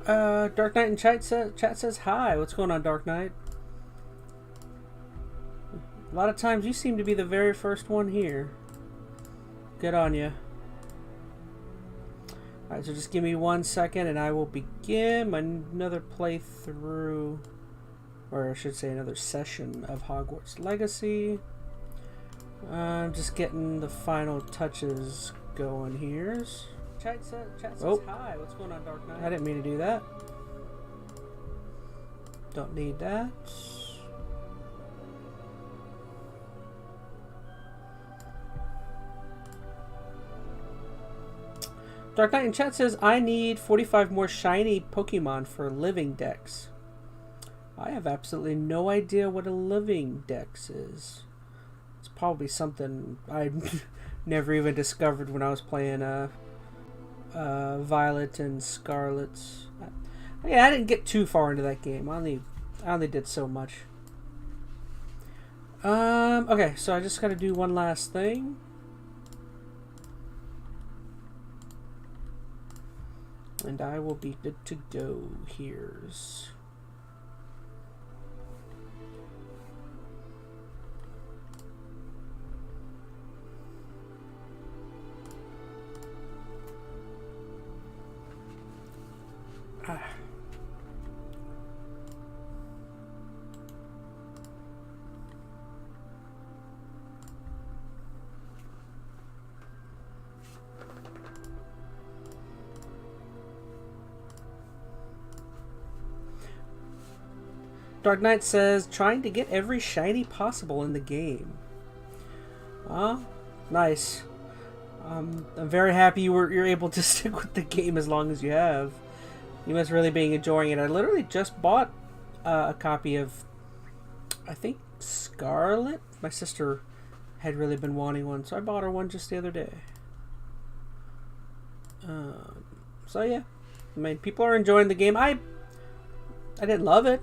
Dark Knight in chat says hi. What's going on, Dark Knight? A lot of times you seem to be the very first one here. Good on you. Alright, so just give me 1 second and I will begin another playthrough, or I should say another session of Hogwarts Legacy. I'm just getting the final touches going here. Chat says hi. What's going on, Dark Knight? I didn't mean to do that. Don't need that. Dark Knight in chat says, I need 45 more shiny Pokemon for living dex. I have absolutely no idea what a living dex is. It's probably something I never even discovered when I was playing Violet and Scarlet. Yeah, I didn't get too far into that game. I only did so much. Okay, so I just got to do one last thing. And I will be good to go. Here's... Dark Knight says, trying to get every shiny possible in the game. Nice. I'm very happy you're able to stick with the game as long as you have. You must really be enjoying it. I literally just bought a copy of, I think, Scarlet. My sister had really been wanting one, so I bought her one just the other day. So yeah, I mean, people are enjoying the game. I didn't love it.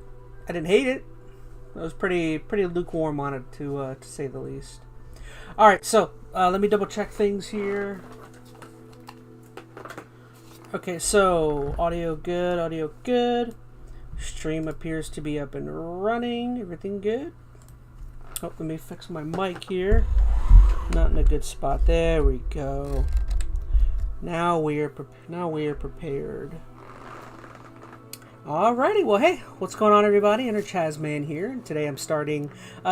I didn't hate it. I was pretty lukewarm on it, to say the least. All right, so let me double check things here. Okay, so audio good. Stream appears to be up and running. Everything good. Oh, let me fix my mic here. Not in a good spot. There we go. Now we are prepared. Alrighty, well hey, what's going on everybody? EnteR ChatZ MaN here, and today I'm starting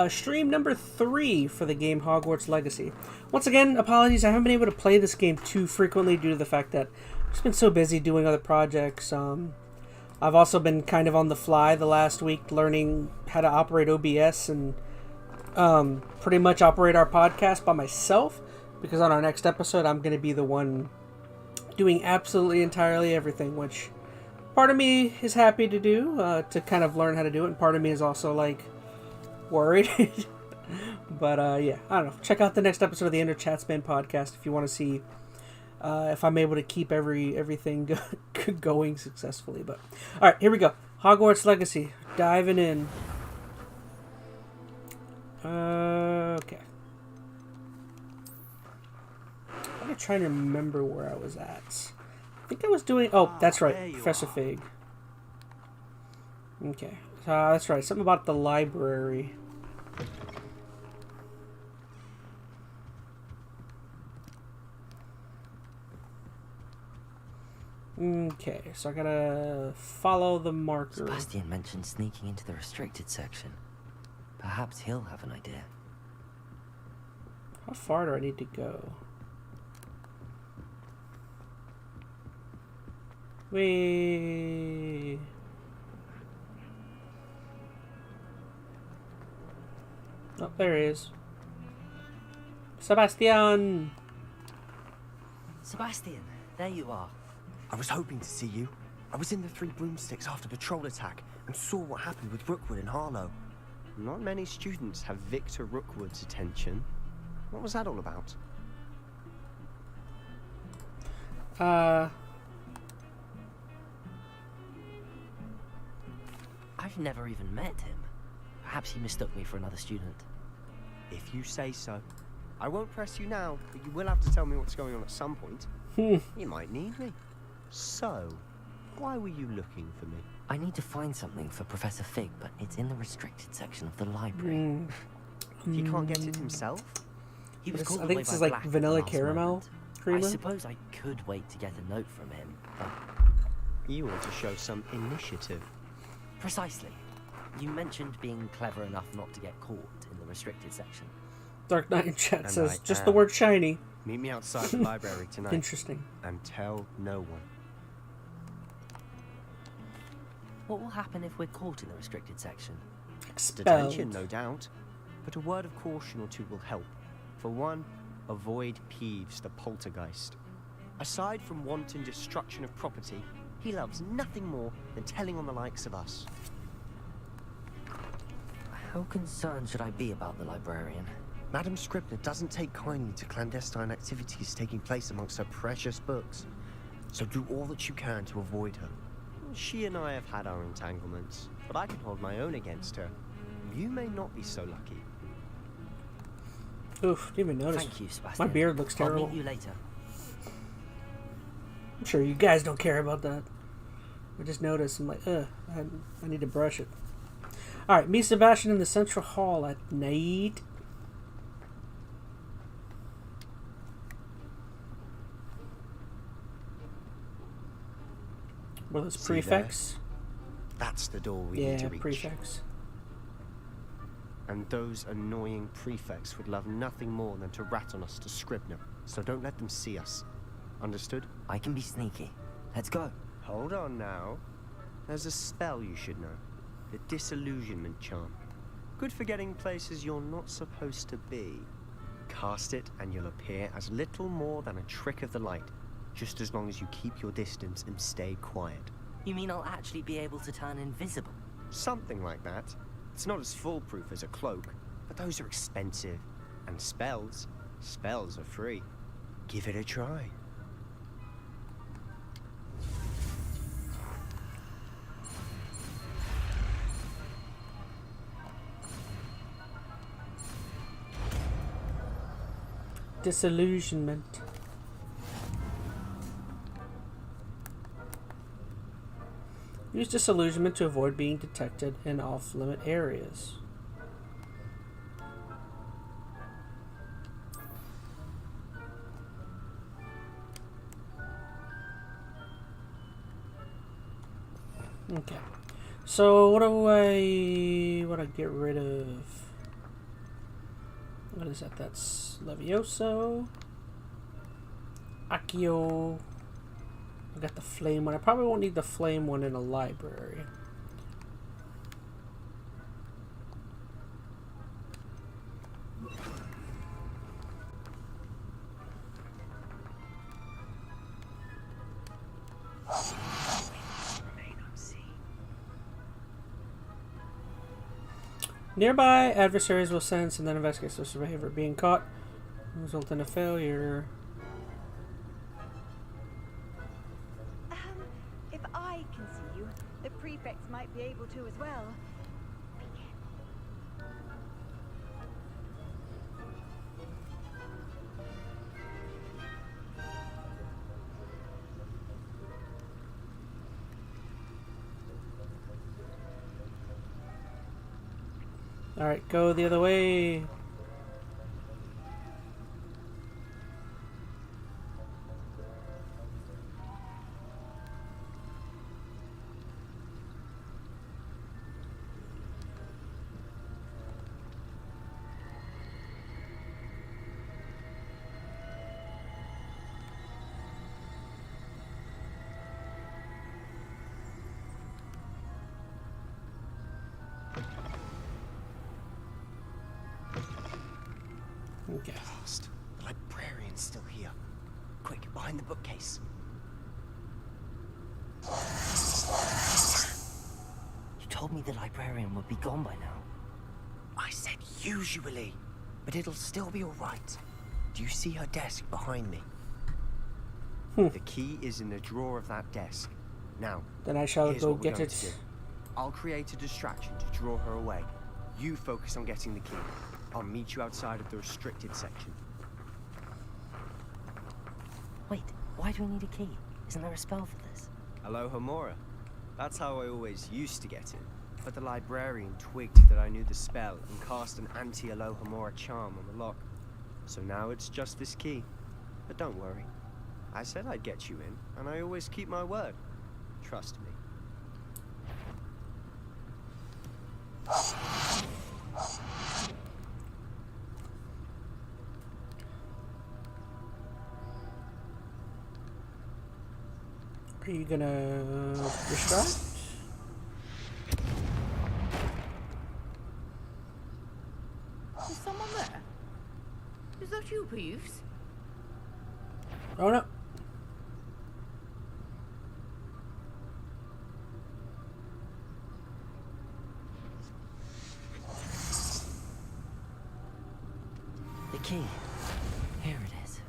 stream number 3 for the game Hogwarts Legacy. Once again, apologies, I haven't been able to play this game too frequently due to the fact that I've just been so busy doing other projects. I've also been kind of on the fly the last week learning how to operate OBS and pretty much operate our podcast by myself, because on our next episode I'm going to be the one doing absolutely entirely everything, which part of me is happy to do, to kind of learn how to do it, and part of me is also, like, worried. But, yeah, I don't know. Check out the next episode of the EnteR ChatZ MaN Podcast if you want to see if I'm able to keep everything going successfully. But, alright, here we go. Hogwarts Legacy. Diving in. Okay. I'm trying to remember where I was at. I think I was doing... Oh, that's right. Professor Fig. Okay. That's right. Something about the library. Okay. So I gotta follow the marker. Sebastian mentioned sneaking into the restricted section. Perhaps he'll have an idea. How far do I need to go? Wee. Oh, there he is. Sebastian! Sebastian, there you are. I was hoping to see you. I was in the Three Broomsticks after patrol attack and saw what happened with Rookwood and Harlow. Not many students have Victor Rookwood's attention. What was that all about? I've never even met him. Perhaps he mistook me for another student. If you say so. I won't press you now, but you will have to tell me what's going on at some point. You might need me. So, Why were you looking for me? I need to find something for Professor Fig, but it's in the restricted section of the library. He can't get it himself? He was I called think away this by is like Black at the vanilla last caramel moment. creamer. I suppose I could wait to get a note from him, but... You ought to show some initiative. Precisely. You mentioned being clever enough not to get caught in the restricted section. Dark Knight in chat And says I just the am. word shiny. Meet me outside the library tonight. Interesting. And tell no one. What will happen if we're caught in the restricted section? Expelled. Detention, no doubt. But a word of caution or two will help. For one, avoid Peeves, the poltergeist. Aside from wanton destruction of property, he loves nothing more than telling on the likes of us. How concerned should I be about the librarian? Madam Scribner doesn't take kindly to clandestine activities taking place amongst her precious books. So do all that you can to avoid her. She and I have had our entanglements, but I can hold my own against her. You may not be so lucky. Oof, didn't even notice. Thank you, Sebastian. My beard looks terrible. I'll meet you later. I'm sure you guys don't care about that. I just noticed. I'm like, I need to brush it. Alright, meet Sebastian in the central hall at night. What are those See there? prefects? That's the door we need Yeah, to reach. prefects. And those annoying prefects would love nothing more than to rat on us to Scribner. So don't let them see us. Understood? I can be sneaky. Let's go. Hold on now. There's a spell you should know. The disillusionment charm. Good for getting places you're not supposed to be. Cast it and you'll appear as little more than a trick of the light. Just as long as you keep your distance and stay quiet. You mean I'll actually be able to turn invisible? Something like that. It's not as foolproof as a cloak, but those are expensive. And spells are free. Give it a try. Disillusionment. Use disillusionment to avoid being detected in off-limit areas. Okay. So what do I get rid of? What is that? That's Levioso. Accio. I got the flame one. I probably won't need the flame one in a library. Nearby adversaries will sense and then investigate such behavior. Being caught will result in a failure. If I can see you, the prefects might be able to as well. Be careful. Alright, go the other way. Okay. Lost. The librarian's still here. Quick, behind the bookcase. You told me the librarian would be gone by now. I said usually, but it'll still be all right. Do you see her desk behind me? The key is in the drawer of that desk. Now, Then I shall here's go what we're get going to do. it. I'll create a distraction to draw her away. You focus on getting the key. I'll meet you outside of the restricted section. Wait, why do we need a key? Isn't there a spell for this? Alohomora. That's how I always used to get it. But the librarian twigged that I knew the spell and cast an anti-Alohomora charm on the lock. So now it's just this key. But don't worry. I said I'd get you in, and I always keep my word. Trust me. Are you gonna distract? Is someone there? Is that you, Peeves? Oh no. The key. Here it is.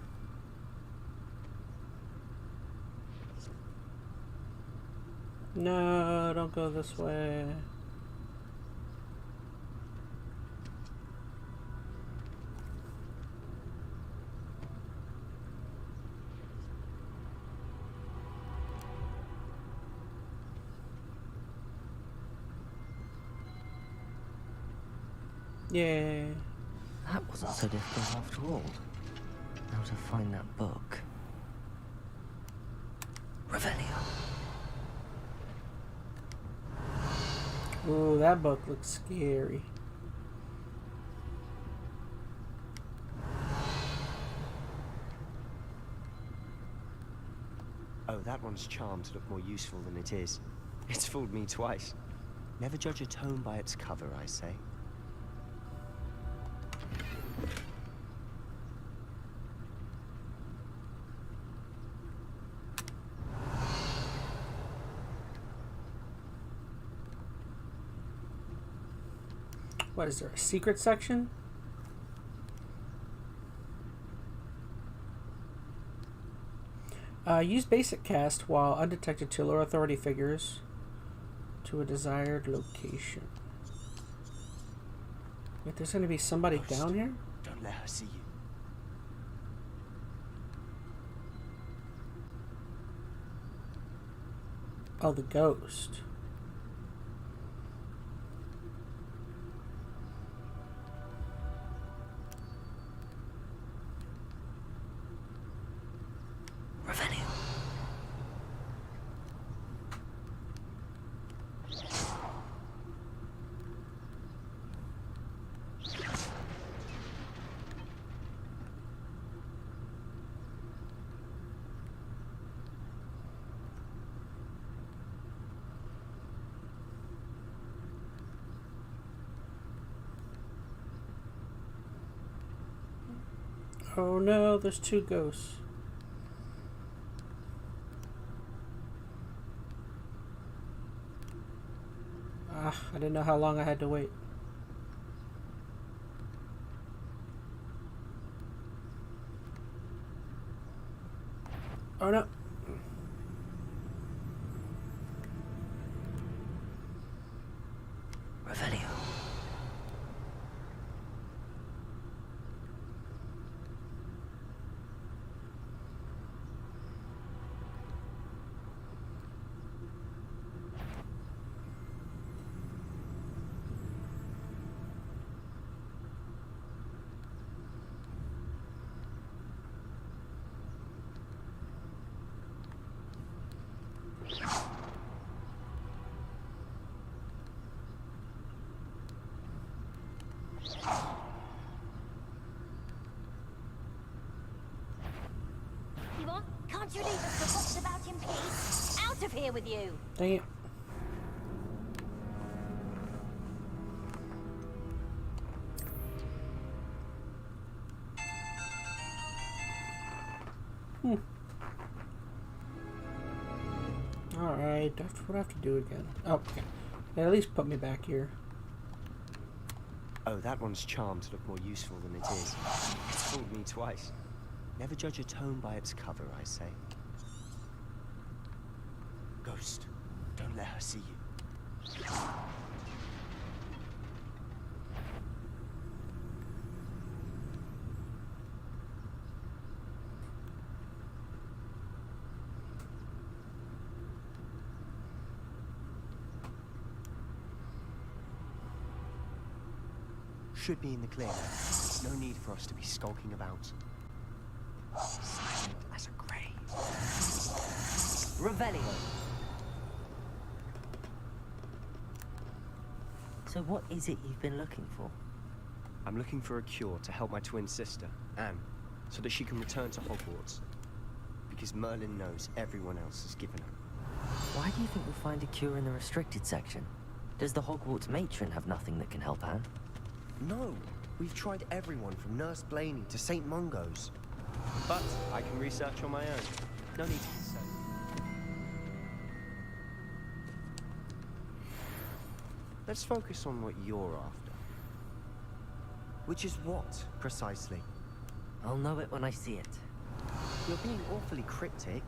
No, don't go this way. Yeah. That wasn't so difficult after all. Now to find that book. Revelio. Ooh, that book looks scary. Oh, that one's charmed to look more useful than it is. It's fooled me twice. Never judge a tome by its cover, I say. What is there, a secret section? Use basic cast while undetected to lure authority figures to a desired location. Wait, there's gonna be somebody down here? Don't let her see you. Oh, the ghost. Revelio. Oh no, there's two ghosts. Ah, I didn't know how long I had to wait. Oh no. Revelio. You want? Can't you leave us the books about in peace? Out of here with you! Dang it. Alright, what do I have to do again? Oh, okay. At least put me back here. Oh, that one's charmed to look more useful than it is. It's fooled me twice. Never judge a tome by its cover, I say. Ghost, don't let her see you. should be in the clear. No need for us to be skulking about. Silent as a grave. Revelio. So what is it you've been looking for? I'm looking for a cure to help my twin sister, Anne, so that she can return to Hogwarts. Because Merlin knows everyone else has given up. Why do you think we'll find a cure in the restricted section? Does the Hogwarts matron have nothing that can help Anne? No, we've tried everyone from Nurse Blaney to St. Mungo's. But I can research on my own. No need to consent. Let's focus on what you're after. Which is what, precisely? I'll know it when I see it. You're being awfully cryptic.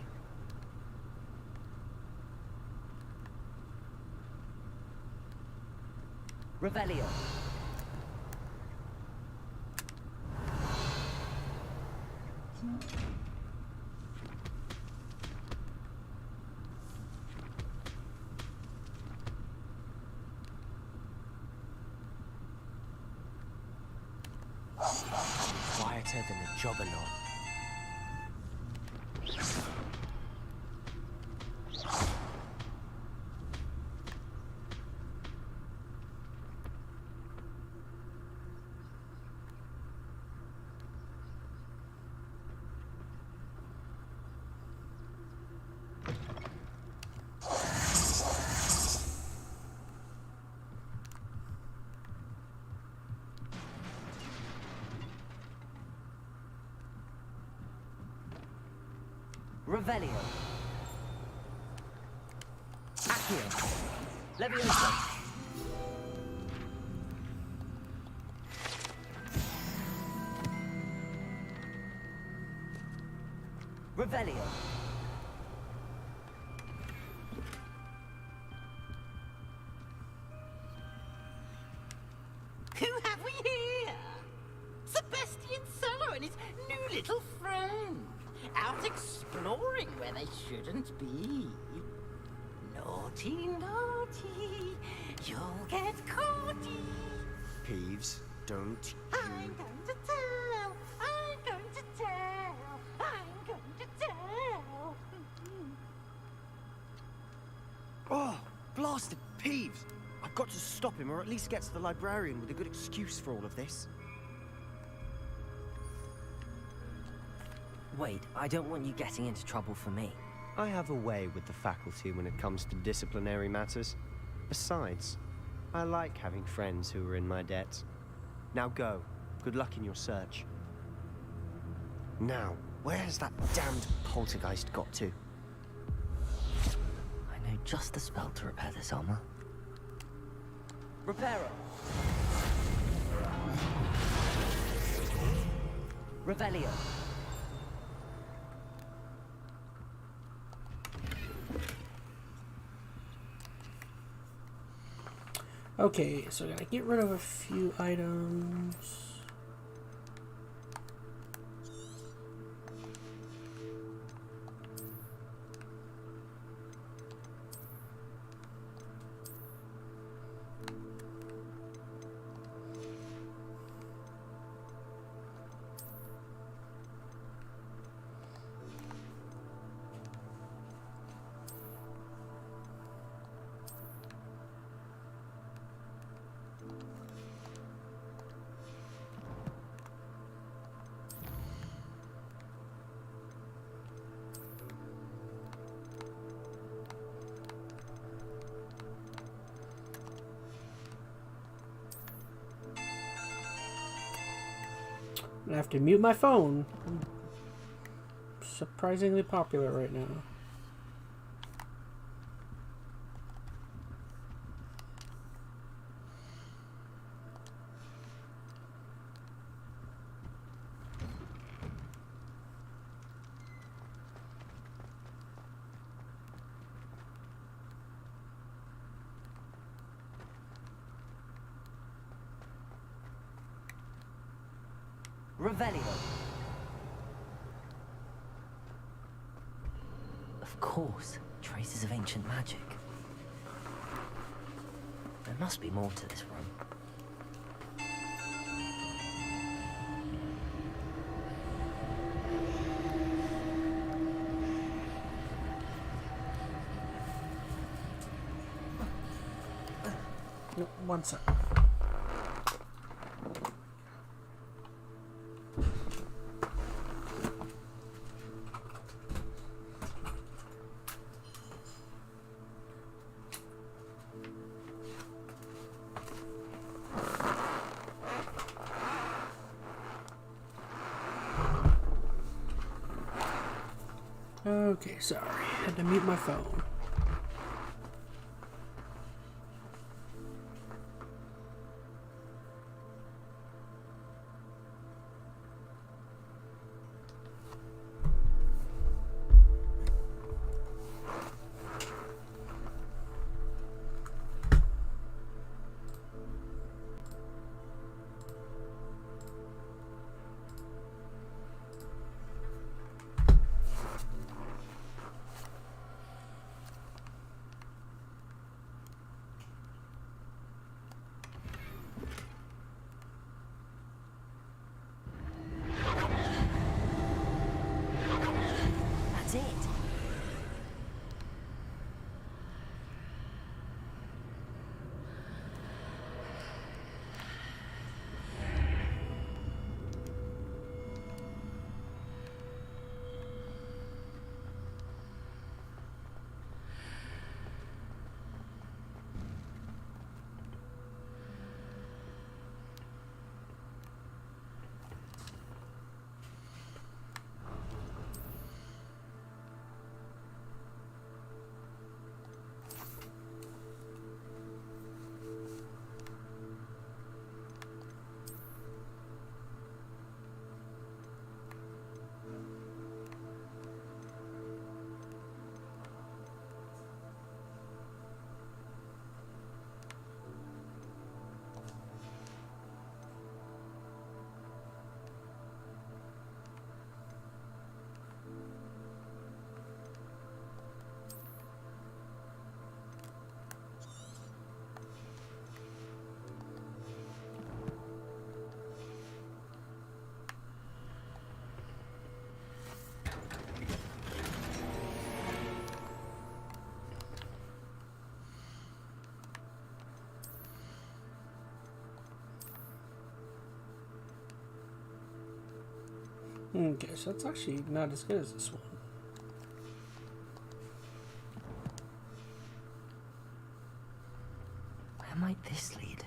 Revelio. Quieter than a jobberknoll. Revelio. Accio. Leviosa. Revelio. Who have we here? Sebastian Cello and his new little friend. Out exploring where they shouldn't be. Naughty, naughty, you'll get caughty. Peeves, don't I'm going to tell, I'm going to tell, I'm going to tell. Oh, blasted Peeves! I've got to stop him, or at least get to the librarian with a good excuse for all of this. Wait, I don't want you getting into trouble for me. I have a way with the faculty when it comes to disciplinary matters. Besides, I like having friends who are in my debt. Now go. Good luck in your search. Now, where has that damned poltergeist got to? I know just the spell to repair this armor. Reparo. Revelio. Okay, so I'm gonna get rid of a few items. I have to mute my phone. I'm surprisingly popular right now. Revelio. Of course, traces of ancient magic. There must be more to this room. One sec. Okay, sorry. Had to mute my phone. That's it. Okay, so that's actually not as good as this one. Where might this lead?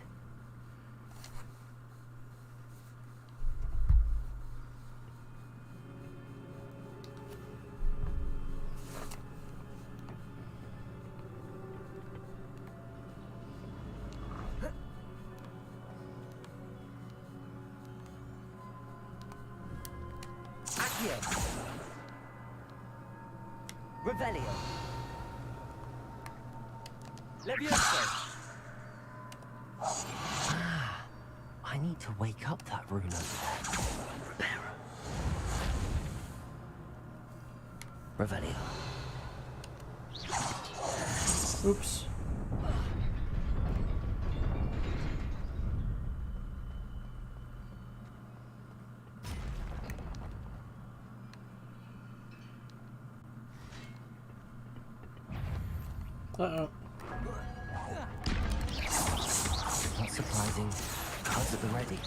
Revelio. Levioso. I need to wake up that rune over there. Revelio. Oops. Uh-oh. Not surprising. Cards at the ready.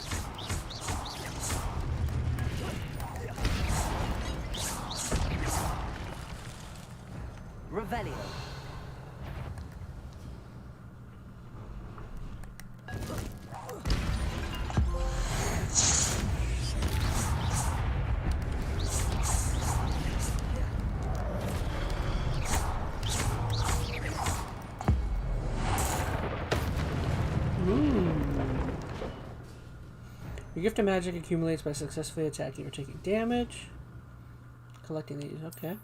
Revelio. Your gift of magic accumulates by successfully attacking or taking damage. Collecting these, okay.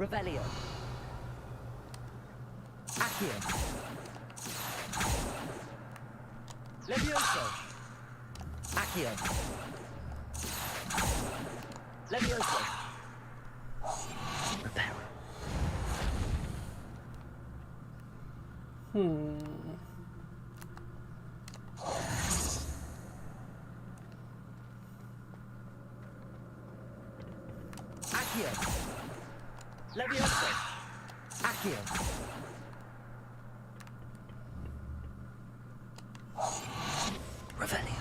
Revelio. Accio. Levioso. Accio. Levioso. Reparo. Accio. Levioso. Accio. Revelio.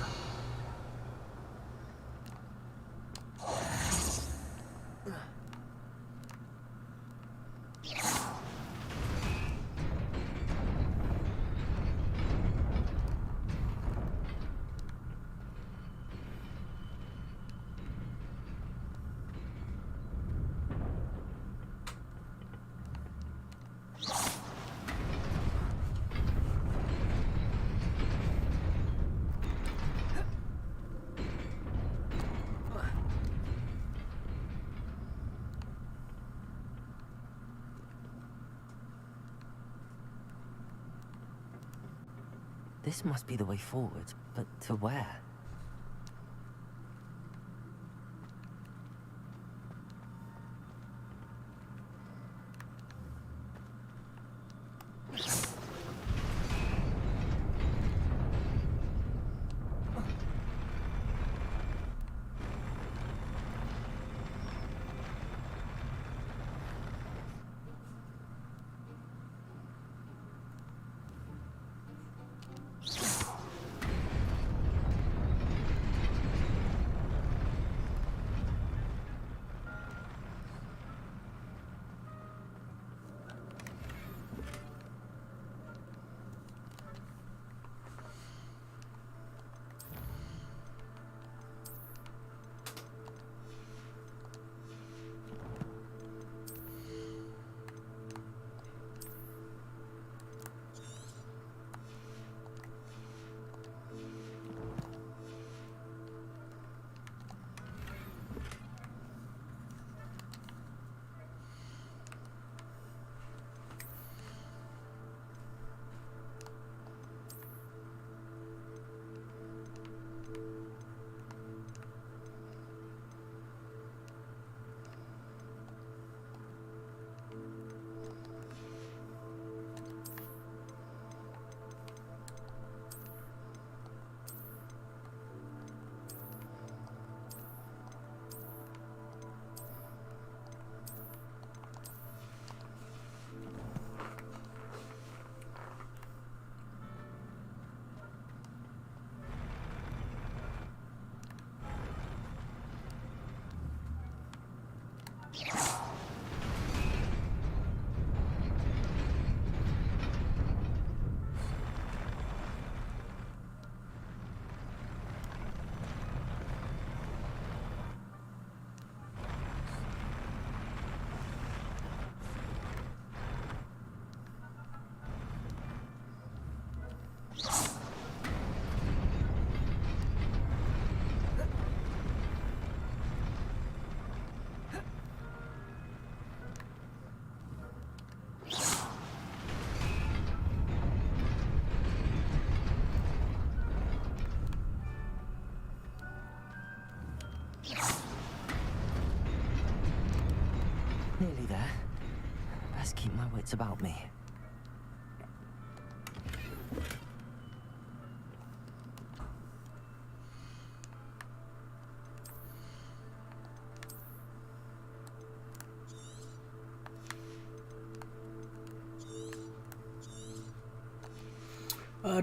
This must be the way forward, but to where? Nearly there. Best keep my wits about me.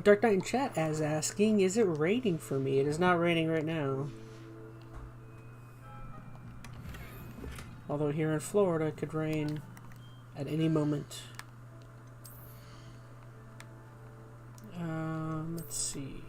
Dark Knight in chat as asking, is it raining for me? It is not raining right now. Although here in Florida, it could rain at any moment. Let's see.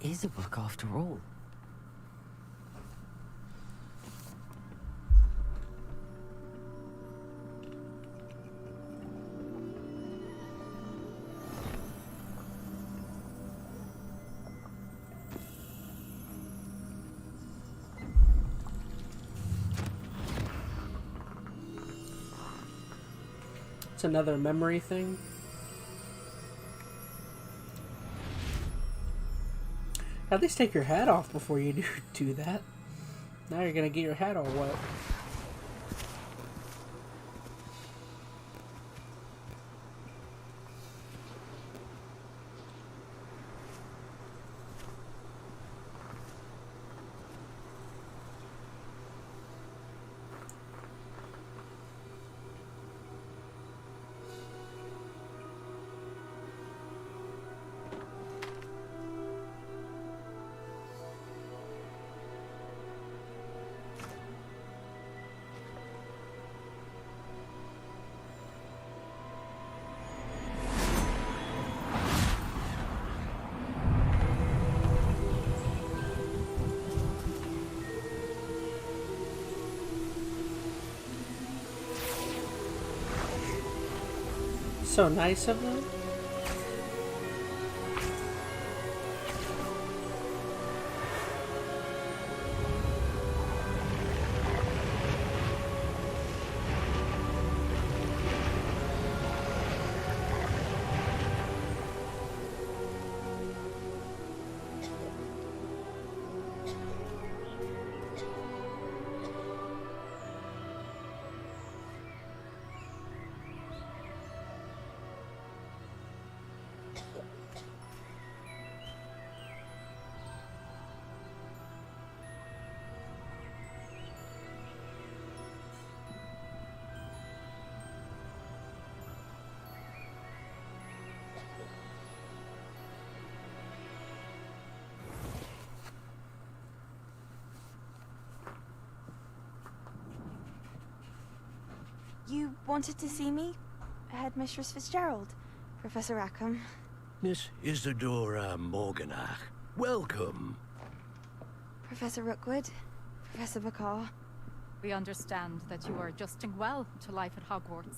is a book after all. It's another memory thing. At least take your hat off before you do that. Now you're gonna get your hat all wet. So nice of them. You wanted to see me? Headmistress Fitzgerald, Professor Rackham. Miss Isadora Morganach, welcome. Professor Rookwood, Professor Bakar. We understand that you are adjusting well to life at Hogwarts.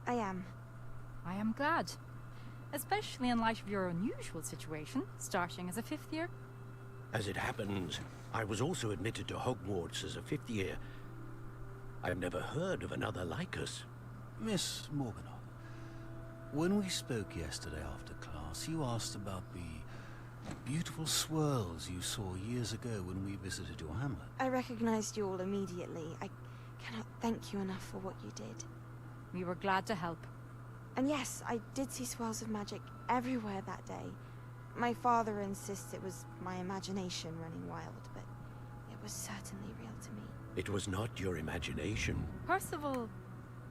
I am. I am glad. Especially in light of your unusual situation, starting as a 5th year. As it happens, I was also admitted to Hogwarts as a 5th year. I've never heard of another like us. Miss Morganach, when we spoke yesterday after class, you asked about the beautiful swirls you saw years ago when we visited your hamlet. I recognized you all immediately. I cannot thank you enough for what you did. We were glad to help. And yes, I did see swirls of magic everywhere that day. My father insists it was my imagination running wild, but it was certainly real to me. It was not your imagination. Percival,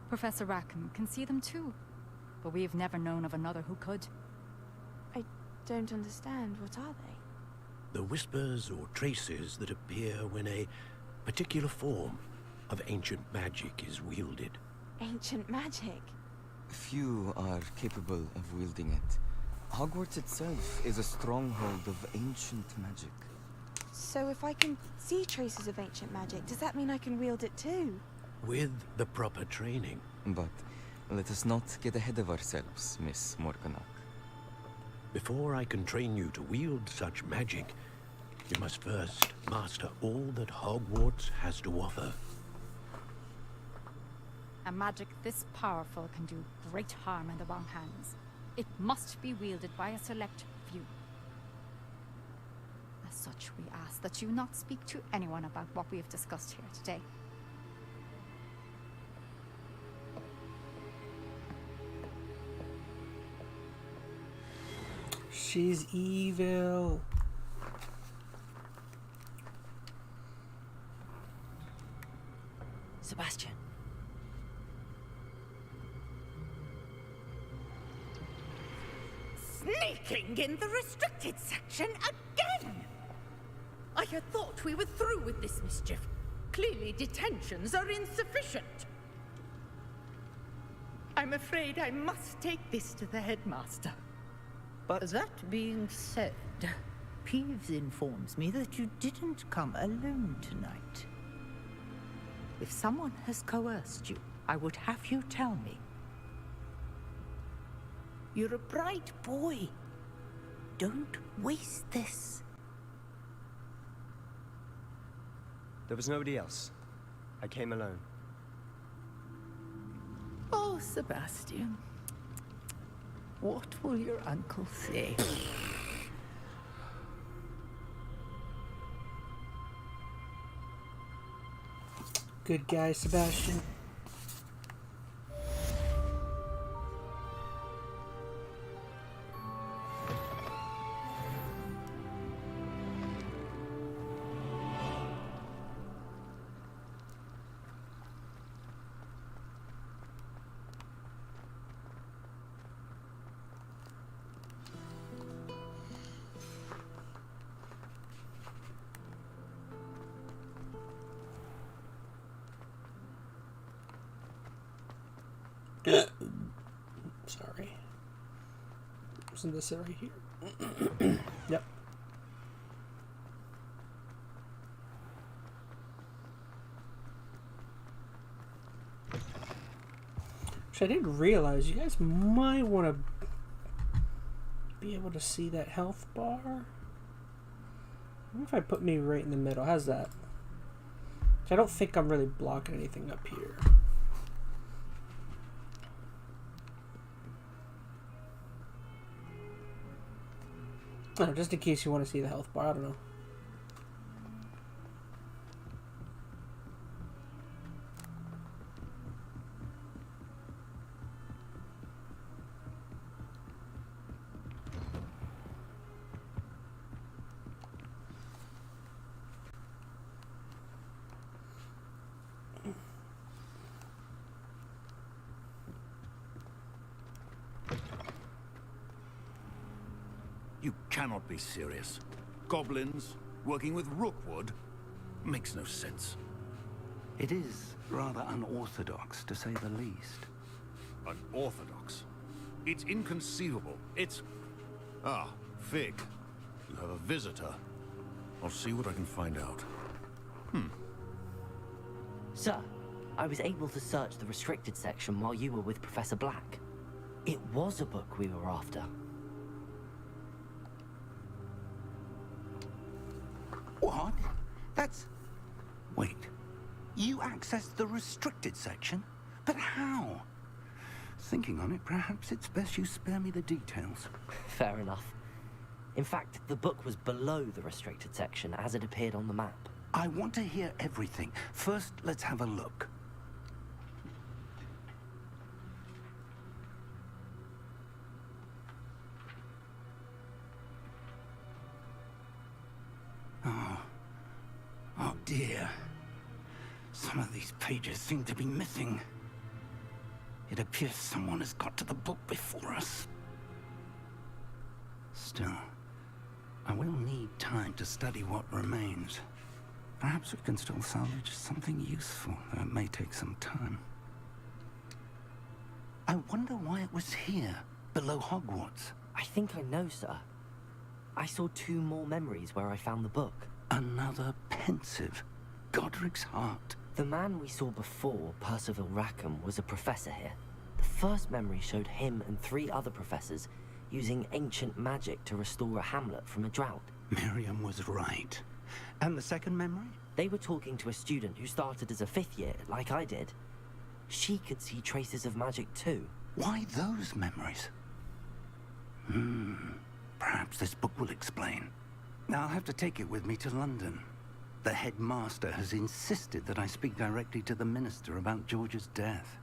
Professor Rackham, can see them too. But we have never known of another who could. I don't understand. What are they? The whispers or traces that appear when a particular form of ancient magic is wielded. Ancient magic? Few are capable of wielding it. Hogwarts itself is a stronghold of ancient magic. So if I can see traces of ancient magic, does that mean I can wield it too? With the proper training. But let us not get ahead of ourselves, Miss Morganach. Before I can train you to wield such magic, you must first master all that Hogwarts has to offer. A magic this powerful can do great harm in the wrong hands. It must be wielded by a select few. As such, we ask that you not speak to anyone about what we have discussed here today. She's evil. Sebastian. Sneaking in the restricted section again! I had thought we were through with this mischief. Clearly detentions are insufficient. I'm afraid I must take this to the headmaster. But that being said, Peeves informs me that you didn't come alone tonight. If someone has coerced you, I would have you tell me. You're a bright boy. Don't waste this. There was nobody else. I came alone. Oh, Sebastian. What will your uncle say? Good guy, Sebastian. Sorry. Wasn't this it right here? Yep. Which I didn't realize. You guys might want to be able to see that health bar. What if I put me right in the middle? How's that? I don't think I'm really blocking anything up here. Oh, just in case you want to see the health bar, I don't know. You cannot be serious. Goblins working with Rookwood makes no sense. It is rather unorthodox, to say the least. Unorthodox? It's inconceivable. It's... Ah, Fig. You have a visitor. I'll see what I can find out. Sir, I was able to search the restricted section while you were with Professor Black. It was a book we were after. What? That's... Wait. You accessed the restricted section? But how? Thinking on it, perhaps it's best you spare me the details. Fair enough. In fact, the book was below the restricted section as it appeared on the map. I want to hear everything. First, let's have a look. Oh dear. Some of these pages seem to be missing. It appears someone has got to the book before us. Still, I will need time to study what remains. Perhaps we can still salvage something useful, though it may take some time. I wonder why it was here, below Hogwarts. I think I know, sir. I saw 2 more memories where I found the book. Another pensive. Godric's heart. The man we saw before, Percival Rackham, was a professor here. The first memory showed him and 3 other professors using ancient magic to restore a hamlet from a drought. Miriam was right. And the second memory? They were talking to a student who started as a 5th year, like I did. She could see traces of magic too. Why those memories? Perhaps this book will explain. Now I'll have to take it with me to London. The headmaster has insisted that I speak directly to the minister about George's death.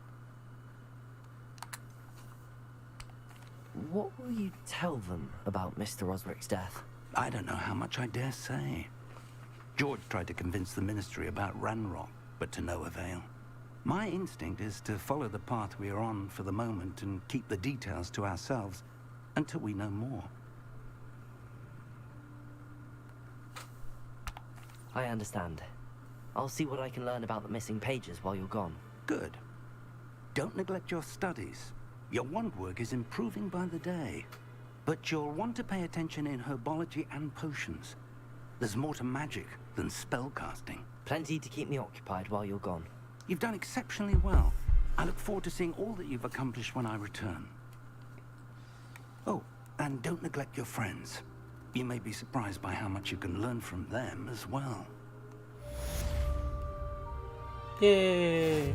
What will you tell them about Mr. Osric's death? I don't know how much I dare say. George tried to convince the ministry about Ranrock, but to no avail. My instinct is to follow the path we are on for the moment and keep the details to ourselves until we know more. I understand. I'll see what I can learn about the missing pages while you're gone. Good. Don't neglect your studies. Your wand work is improving by the day. But you'll want to pay attention in herbology and potions. There's more to magic than spellcasting. Plenty to keep me occupied while you're gone. You've done exceptionally well. I look forward to seeing all that you've accomplished when I return. Oh, and don't neglect your friends. You may be surprised by how much you can learn from them as well. Yay!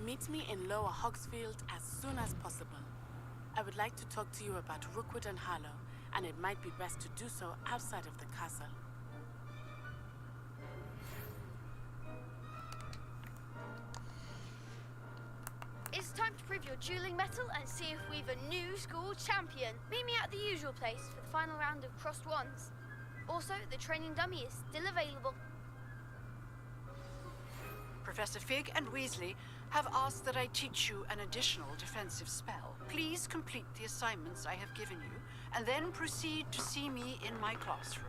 Meet me in Lower Hogsfield as soon as possible. I would like to talk to you about Rookwood and Harlow, and it might be best to do so outside of the castle. It's time to prove your dueling mettle and see if we've a new school champion. Meet me at the usual place for the final round of crossed wands. Also, the training dummy is still available. Professor Fig and Weasley have asked that I teach you an additional defensive spell. Please complete the assignments I have given you, and then proceed to see me in my classroom.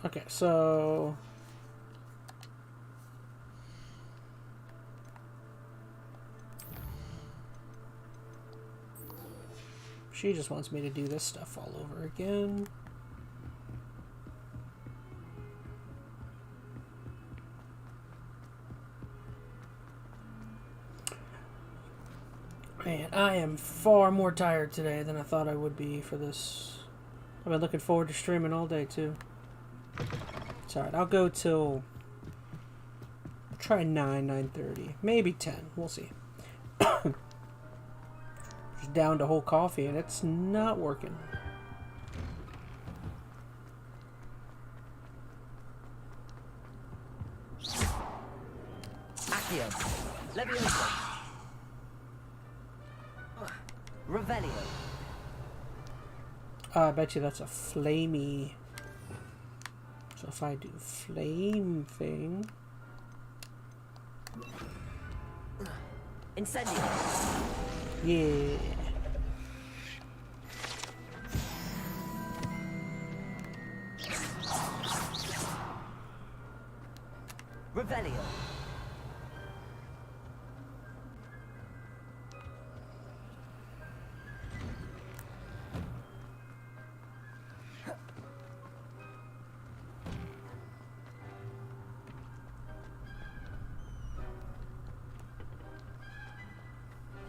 Okay, so she just wants me to do this stuff all over again. Man, I am far more tired today than I thought I would be for this. I've been looking forward to streaming all day too. It's alright, I'll go till... I'll try 9:30. Maybe 10. We'll see. Just down to whole coffee and it's not working. Accio. Leviosa. Revelio. I bet you that's a flamey... So if I do flame thing... Incendio. Yeah. Revelio.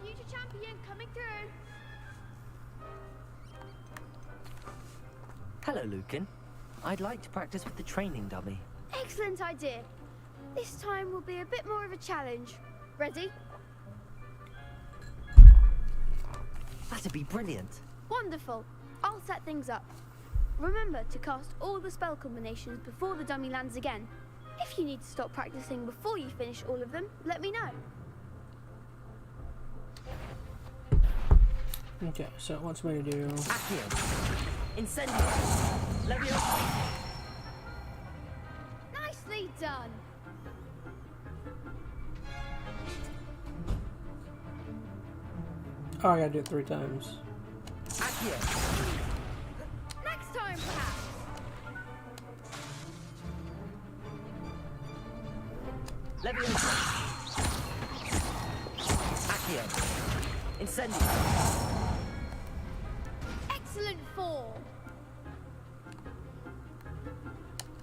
Future champion coming through. Hello, Lucan. I'd like to practice with the training dummy. Excellent idea. This time will be a bit more of a challenge. Ready? That'd be brilliant. Wonderful. I'll set things up. Remember to cast all the spell combinations before the dummy lands again. If you need to stop practicing before you finish all of them, let me know. Okay, so it wants me to do... Accio. Incendio. Leviosa. Nicely done. Oh, I gotta do it 3 times. Accio. Leviosa. Accio. Incendio. Excellent fall.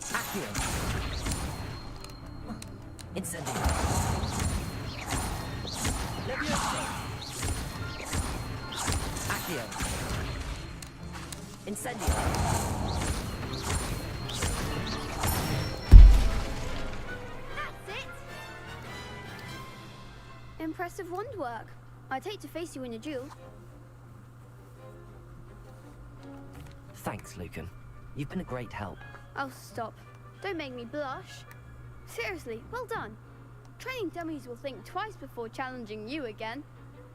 Accio. Incendio. Leviosa. Accio. Incendio. That's it. Impressive wand work. I'd hate to face you in a duel. Thanks, Lucan. You've been a great help. Oh, stop. Don't make me blush. Seriously, well done. Training dummies will think twice before challenging you again.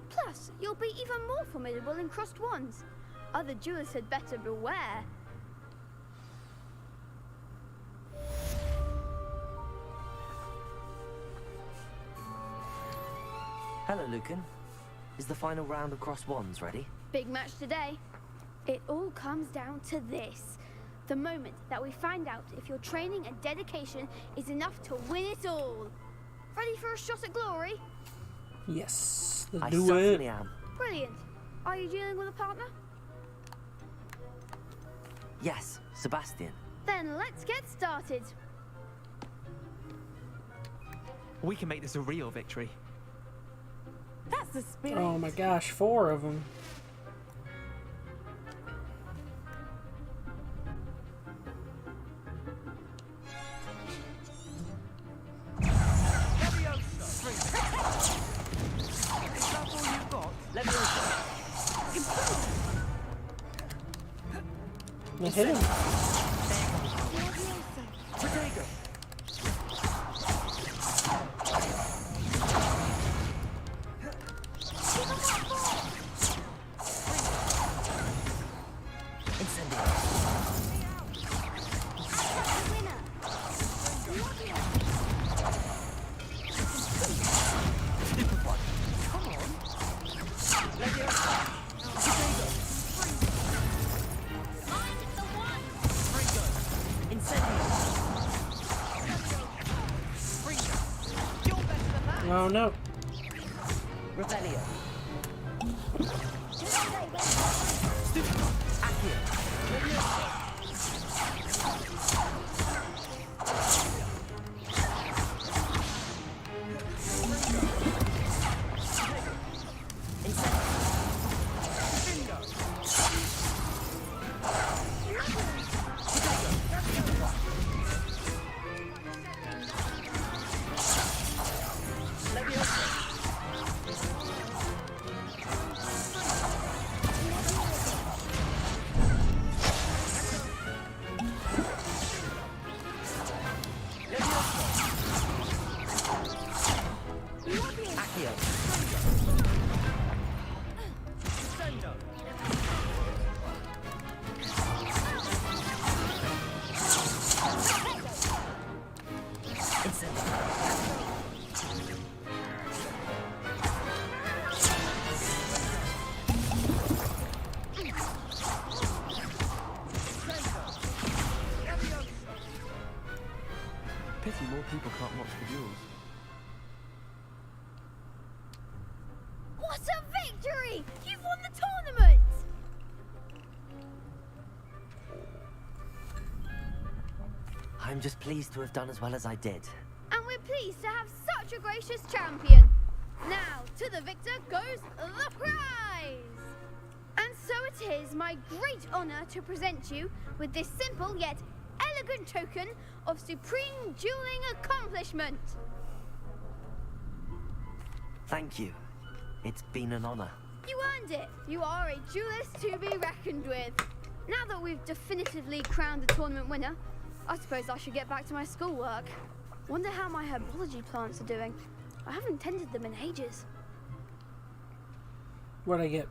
Plus, you'll be even more formidable in crossed wands. Other duelists had better beware. Hello, Lucan. Is the final round of crossed wands ready? Big match today. It all comes down to this. The moment that we find out if your training and dedication is enough to win it all. Ready for a shot at glory? Yes, I let's do certainly it. am. Brilliant. Are you dealing with a partner? Yes, Sebastian. Then let's get started. We can make this a real victory. That's the spirit. Oh my gosh, 4 of them. I hit him. Oh no. Revelio. Pity more people can't watch the duels. What a victory! You've won the tournament! I'm just pleased to have done as well as I did. And we're pleased to have such a gracious champion. Now, to the victor goes the prize! And so it is my great honor to present you with this simple yet elegant token of supreme dueling accomplishment. Thank you. It's been an honor. You earned it. You are a duelist to be reckoned with. Now that we've definitively crowned the tournament winner, I suppose I should get back to my schoolwork. Wonder how my herbology plants are doing. I haven't tended them in ages. What'd I get?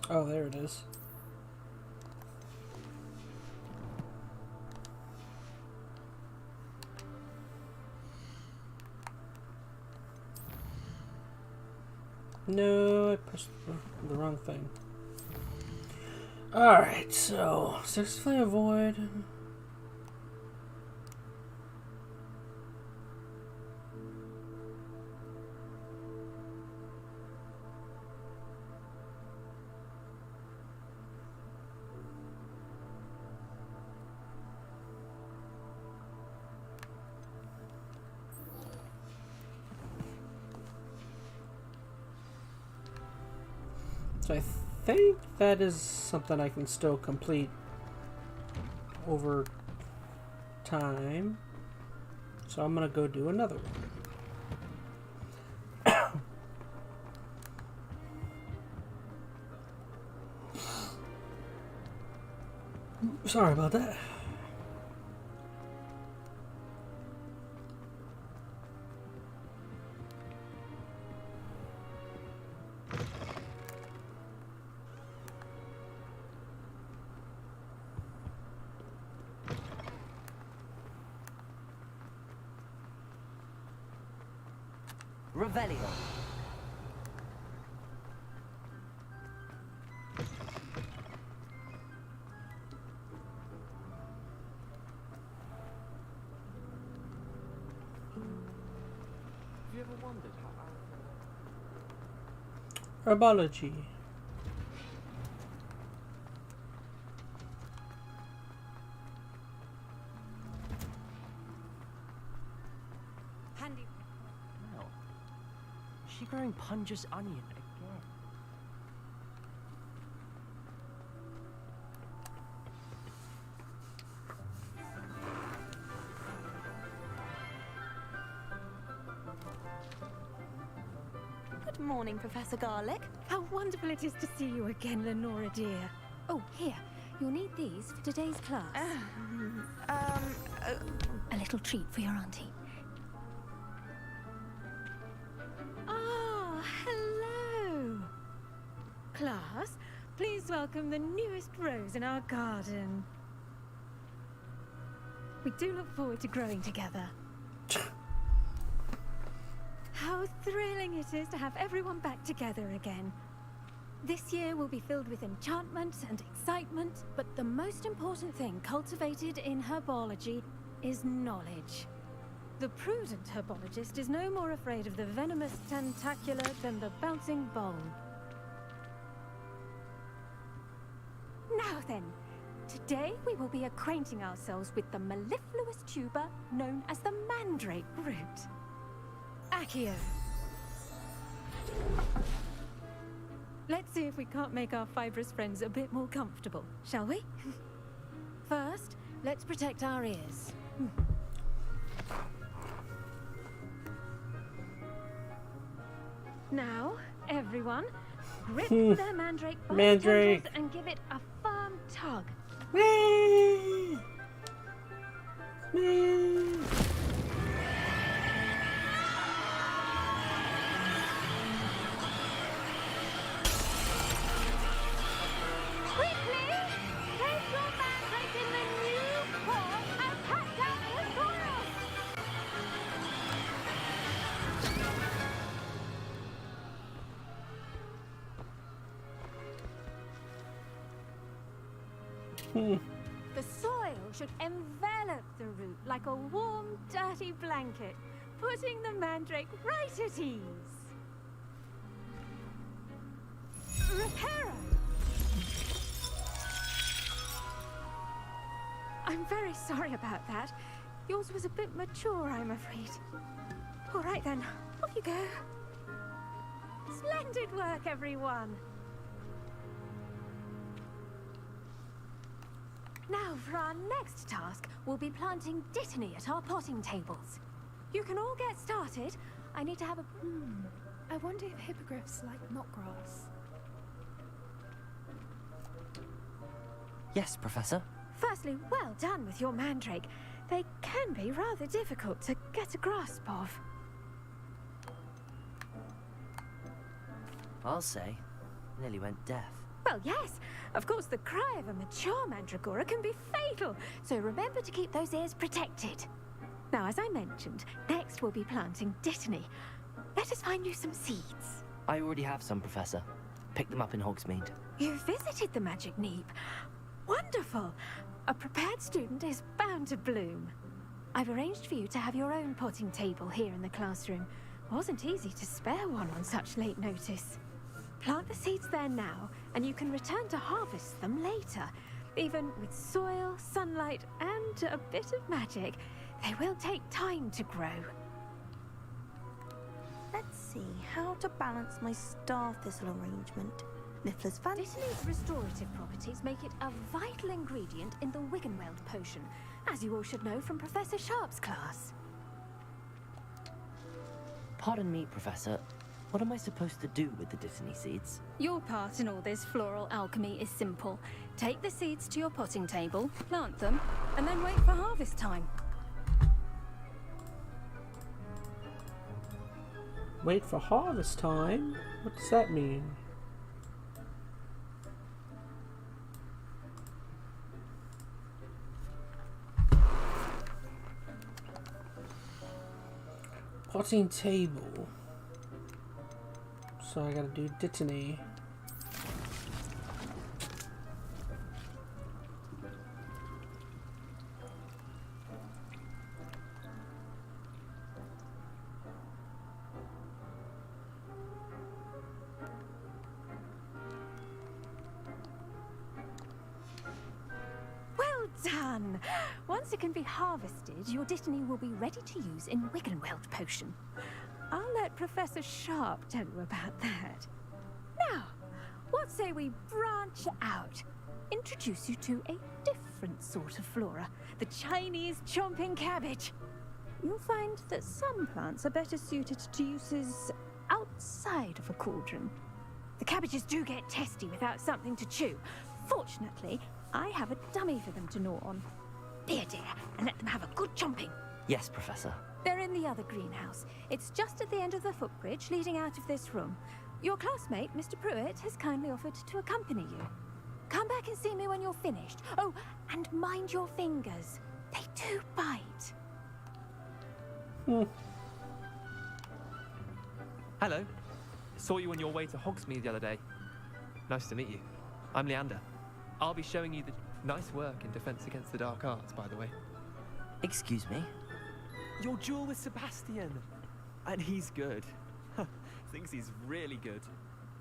Oh, there it is. No, I pressed the wrong thing. Alright, so successfully avoid. So I think that is something I can still complete over time. So I'm gonna go do another one. Sorry about that. Revelio. Have you ever wondered how Herbology. Handy. Wow. Is she growing Punja's onion again? Good morning, Professor Garlic. How wonderful it is to see you again, Lenora dear. Oh, here. You'll need these for today's class. A little treat for your auntie. Ah, hello. Class, please welcome the newest rose in our garden. We do look forward to growing together. How thrilling it is to have everyone back together again. This year will be filled with enchantment and excitement, but the most important thing cultivated in herbology is knowledge. The prudent herbologist is no more afraid of the venomous tentacular than the bouncing bulb. Now then, today we will be acquainting ourselves with the mellifluous tuber known as the mandrake root. Accio. Let's see if we can't make our fibrous friends a bit more comfortable, shall we? First, let's protect our ears. Now, everyone, grip their mandrake by the temples and give it a firm tug. Quickly, place your mandrake in the new pot and cut down the soil. The soil should envelop the root like a warm, dirty blanket, putting the mandrake right at ease. Reparo! I'm very sorry about that. Yours was a bit mature, I'm afraid. All right then, off you go. Splendid work, everyone. Now, for our next task, we'll be planting dittany at our potting tables. You can all get started. I need to have a... I wonder if hippogriffs like knotgrass. Yes, Professor. Firstly, well done with your mandrake. they can be rather difficult to get a grasp of. I'll say, nearly went deaf. Well, yes. Of course, the cry of a mature mandragora can be fatal, so remember to keep those ears protected. Now, as I mentioned, next we'll be planting dittany. Let us find you some seeds. I already have some, Professor. Picked them up in Hogsmeade. You visited the Magic Neep. Wonderful. A prepared student is bound to bloom. I've arranged for you to have your own potting table here in the classroom. Wasn't easy to spare one on such late notice. Plant the seeds there now, and you can return to harvest them later. Even with soil, sunlight, and a bit of magic, they will take time to grow. Let's see how to balance my star thistle arrangement. Niffler's fancy. Dittany's restorative properties make it a vital ingredient in the Wiggenweld potion, as you all should know from Professor Sharp's class. Pardon me, Professor. What am I supposed to do with the dittany seeds? Your part in all this floral alchemy is simple. Take the seeds to your potting table, plant them, and then wait for harvest time. Wait for harvest time? What does that mean? Potting table. So I gotta do dittany. Well done! Once it can be harvested, your dittany will be ready to use in Wiggenweld potion. I'll let Professor Sharp tell you about that. Now, what say we branch out? Introduce you to a different sort of flora, the Chinese chomping cabbage. You'll find that some plants are better suited to uses outside of a cauldron. The cabbages do get testy without something to chew. Fortunately, I have a dummy for them to gnaw on. Here, dear, and let them have a good chomping. Yes, Professor. They're in the other greenhouse. It's just at the end of the footbridge leading out of this room. Your classmate, Mr. Pruitt, has kindly offered to accompany you. Come back and see me when you're finished. Oh, and mind your fingers. They do bite. Hello. Saw you on your way to Hogsmeade the other day. Nice to meet you. I'm Leander. I'll be showing you the nice work in Defense Against the Dark Arts, by the way. Excuse me? Your duel with Sebastian. And he's good. Thinks he's really good.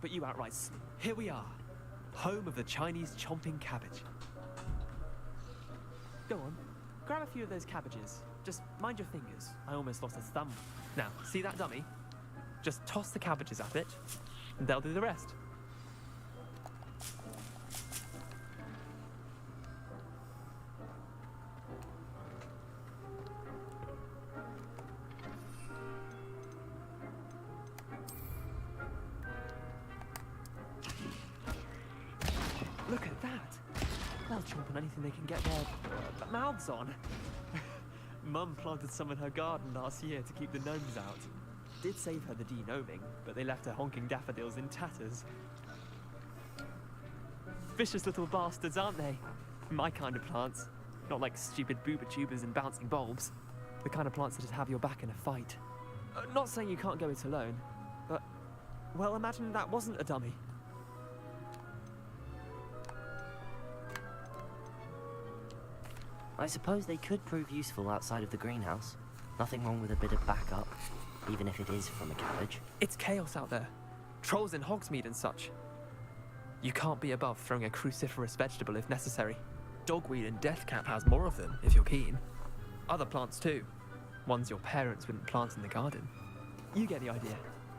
But you outright... Here we are. Home of the Chinese chomping cabbage. Go on. Grab a few of those cabbages. Just mind your fingers. I almost lost a thumb. Now, see that dummy? Just toss the cabbages at it, and they'll do the rest. Look at that! They'll chomp on anything they can get their mouths on. Mum planted some in her garden last year to keep the gnomes out. Did save her the de-gnoming, but they left her honking daffodils in tatters. Vicious little bastards, aren't they? My kind of plants. Not like stupid booba tubers and bouncing bulbs. The kind of plants that just have your back in a fight. Not saying you can't go it alone, but... well, imagine that wasn't a dummy. I suppose they could prove useful outside of the greenhouse. Nothing wrong with a bit of backup, even if it is from a cabbage. It's chaos out there. Trolls in Hogsmeade and such. You can't be above throwing a cruciferous vegetable if necessary. Dogweed and deathcap has more of them, if you're keen. Other plants too. Ones your parents wouldn't plant in the garden. You get the idea.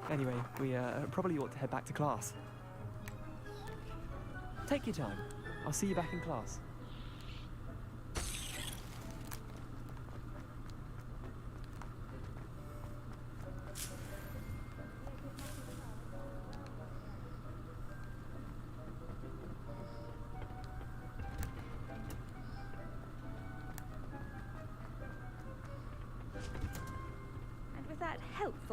Anyway, we probably ought to head back to class. Take your time. I'll see you back in class.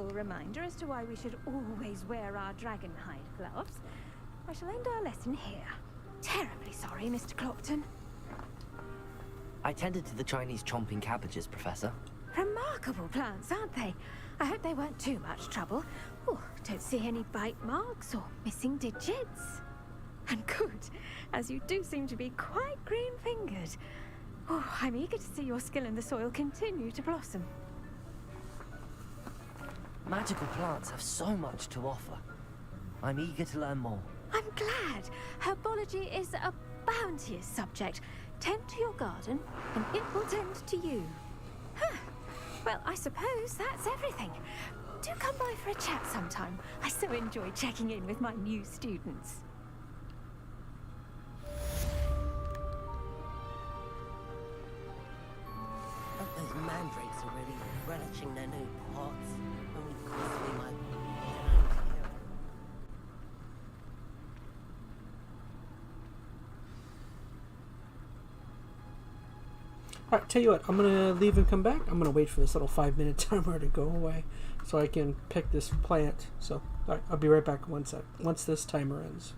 useful reminder as to why we should always wear our dragonhide gloves, I shall end our lesson here. Terribly sorry, Mr. Clopton. I tended to the Chinese chomping cabbages, Professor. Remarkable plants, aren't they? I hope they weren't too much trouble. Oh, don't see any bite marks or missing digits. And good, as you do seem to be quite green-fingered. Oh, I'm eager to see your skill in the soil continue to blossom. Magical plants have so much to offer. I'm eager to learn more. I'm glad. Herbology is a bounteous subject. Tend to your garden, and it will tend to you. Huh. Well, I suppose that's everything. Do come by for a chat sometime. I so enjoy checking in with my new students. Those mandrakes are really relishing their new pots. Only cost me my... Alright, tell you what, I'm going to leave and come back. I'm going to wait for this little 5-minute timer to go away so I can pick this plant. So, alright, I'll be right back once this timer ends.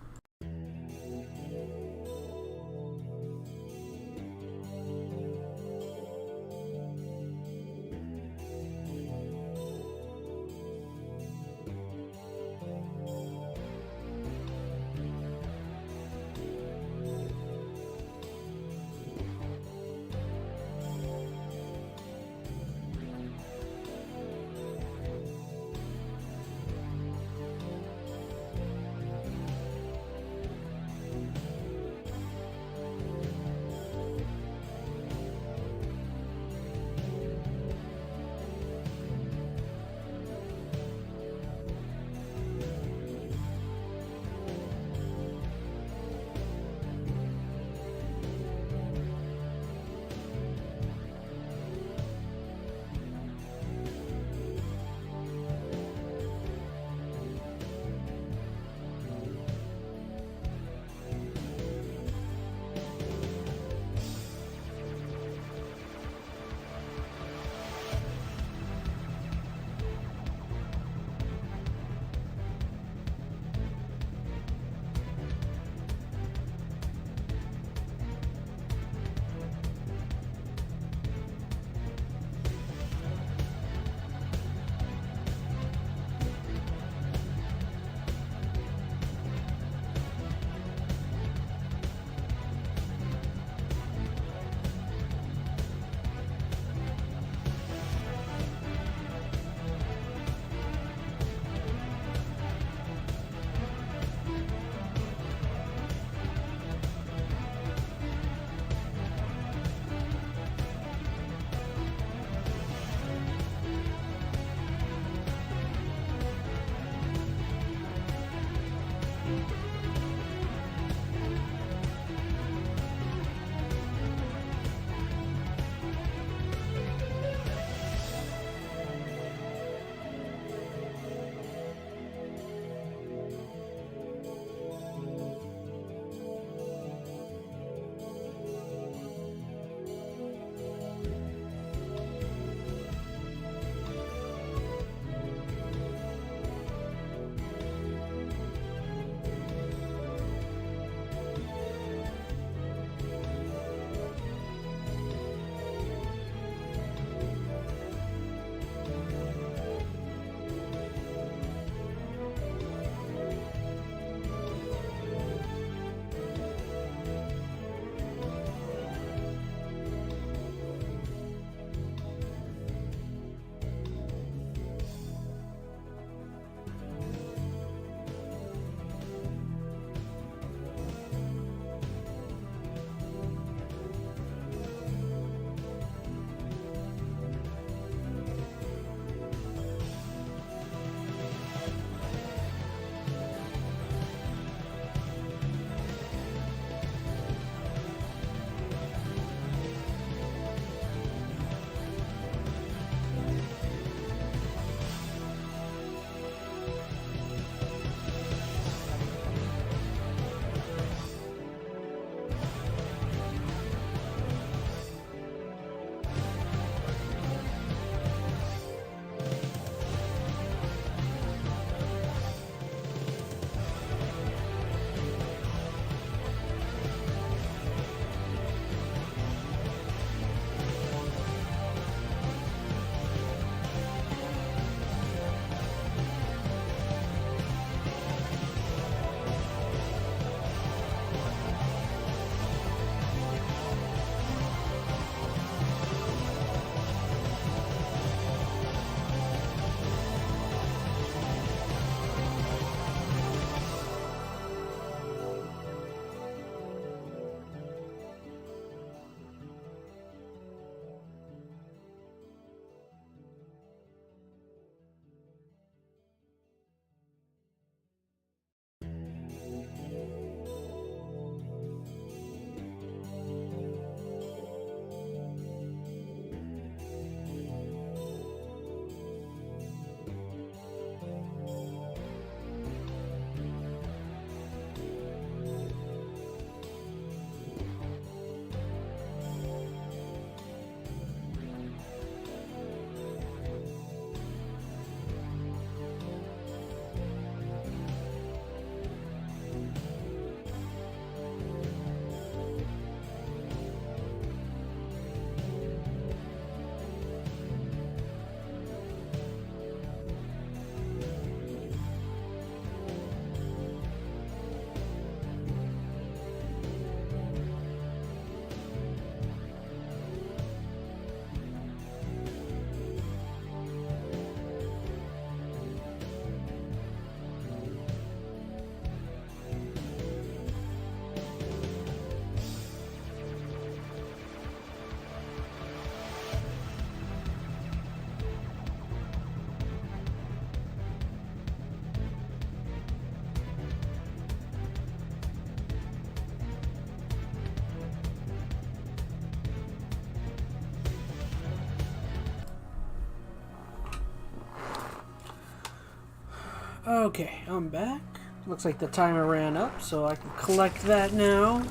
Okay, I'm back. Looks like the timer ran up, so I can collect that now.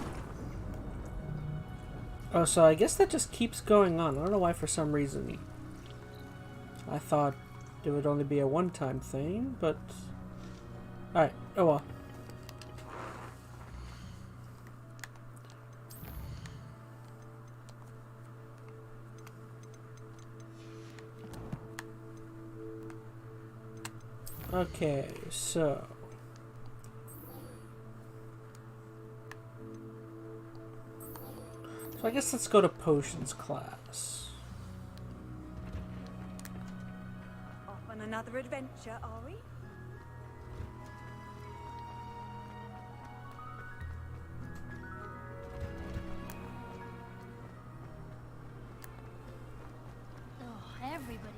Oh, so I guess that just keeps going on. I don't know why for some reason I thought it would only be a one-time thing, but... Alright, oh well. Okay, so... So I guess let's go to potions class. Off on another adventure, are we? Oh, everybody.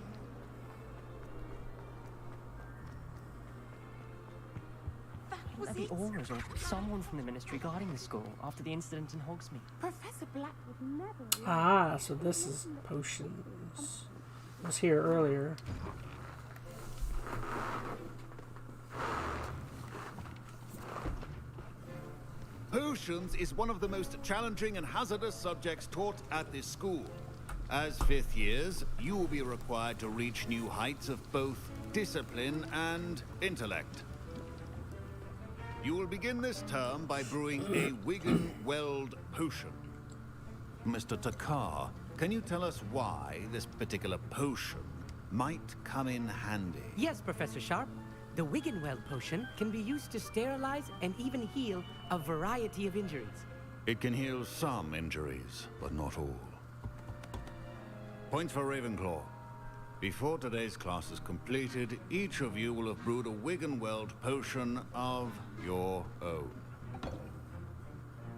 The auras or someone from the ministry guarding the school after the incident in Hogsmeade. Professor Black would never... Ah, so this is potions. I was here earlier. Potions is one of the most challenging and hazardous subjects taught at this school. As fifth years, you will be required to reach new heights of both discipline and intellect. You will begin this term by brewing a Wigan-Weld potion. Mr. Takar, can you tell us why this particular potion might come in handy? Yes, Professor Sharp. The Wigan-Weld potion can be used to sterilize and even heal a variety of injuries. It can heal some injuries, but not all. Points for Ravenclaw. Before today's class is completed, each of you will have brewed a Wigan-Weld potion of your own.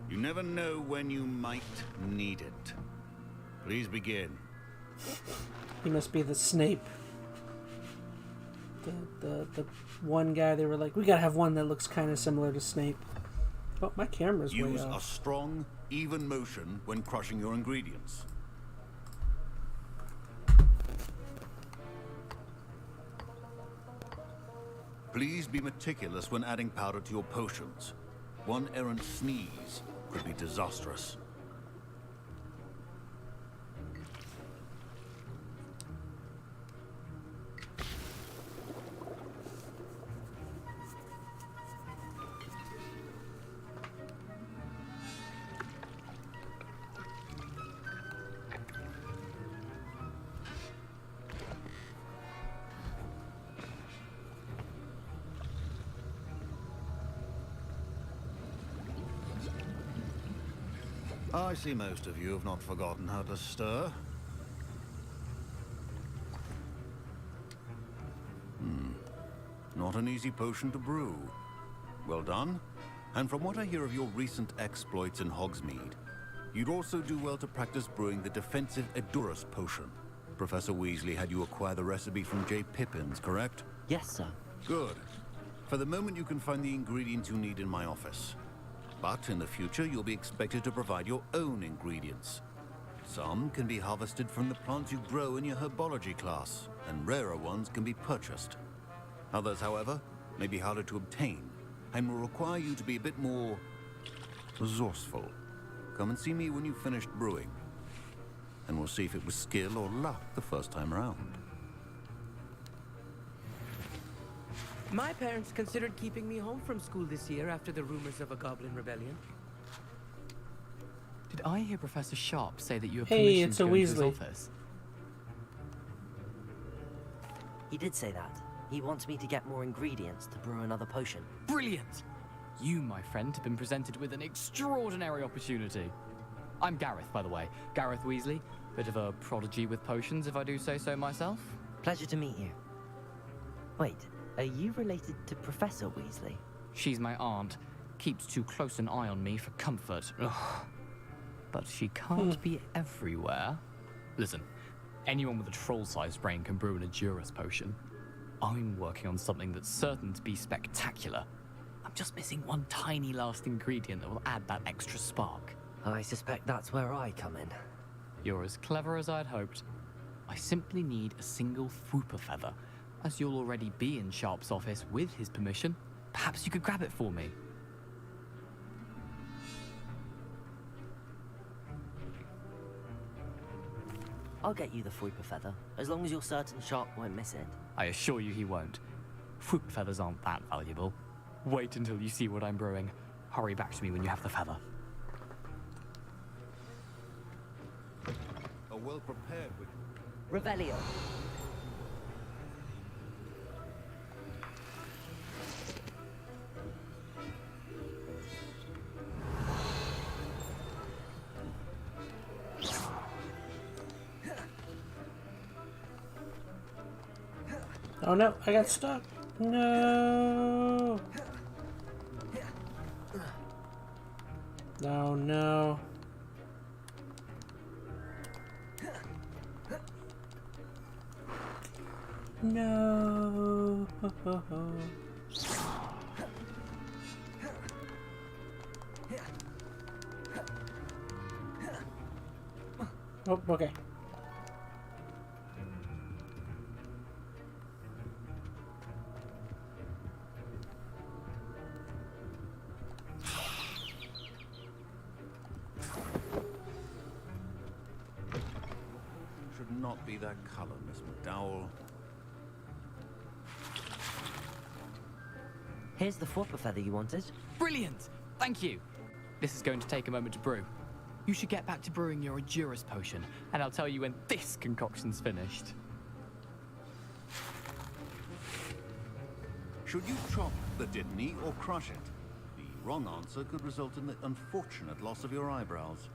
You never know when you might need it. Please begin. He must be the Snape. The one guy, they were like, we gotta have one that looks kind of similar to Snape. Oh, my camera's way Use off. a strong, even motion when crushing your ingredients. Please be meticulous when adding powder to your potions. One errant sneeze could be disastrous. I see most of you have not forgotten how to stir. Not an easy potion to brew. Well done. And from what I hear of your recent exploits in Hogsmeade, you'd also do well to practice brewing the defensive Edurus potion. Professor Weasley had you acquire the recipe from J. Pippin's, correct? Yes, sir. Good. For the moment, you can find the ingredients you need in my office. But in the future, you'll be expected to provide your own ingredients. Some can be harvested from the plants you grow in your herbology class, and rarer ones can be purchased. Others, however, may be harder to obtain, and will require you to be a bit more resourceful. Come and see me when you've finished brewing, and we'll see if it was skill or luck the first time around. My parents considered keeping me home from school this year after the rumors of a goblin rebellion. Did I hear Professor Sharp say that you have Hey, permission it's to a go into his Weasley. office? He did say that. He wants me to get more ingredients to brew another potion. Brilliant! You, my friend, have been presented with an extraordinary opportunity. I'm Gareth, by the way. Gareth Weasley. Bit of a prodigy with potions, if I do say so myself. Pleasure to meet you. Wait, are you related to Professor Weasley? She's my aunt. Keeps too close an eye on me for comfort. Ugh. But she can't be everywhere. Listen, anyone with a troll-sized brain can brew an Edurus potion. I'm working on something that's certain to be spectacular. I'm just missing one tiny last ingredient that will add that extra spark. I suspect that's where I come in. You're as clever as I'd hoped. I simply need a single Fwooper feather, As you'll already be in Sharp's office with his permission, perhaps you could grab it for me. I'll get you the Fruiper Feather, as long as you're certain Sharp won't miss it. I assure you he won't. Fruit feathers aren't that valuable. Wait until you see what I'm brewing. Hurry back to me when you have the feather. A well-prepared with Revelio. Oh no, I got stuck. No. No, no. No. Oh, okay. Should not be that color, Miss McDowell. Here's the Fruiper Feather you wanted. Brilliant! Thank you! This is going to take a moment to brew. You should get back to brewing your Endurus potion, and I'll tell you when this concoction's finished. Should you chop the Didney or crush it? The wrong answer could result in the unfortunate loss of your eyebrows.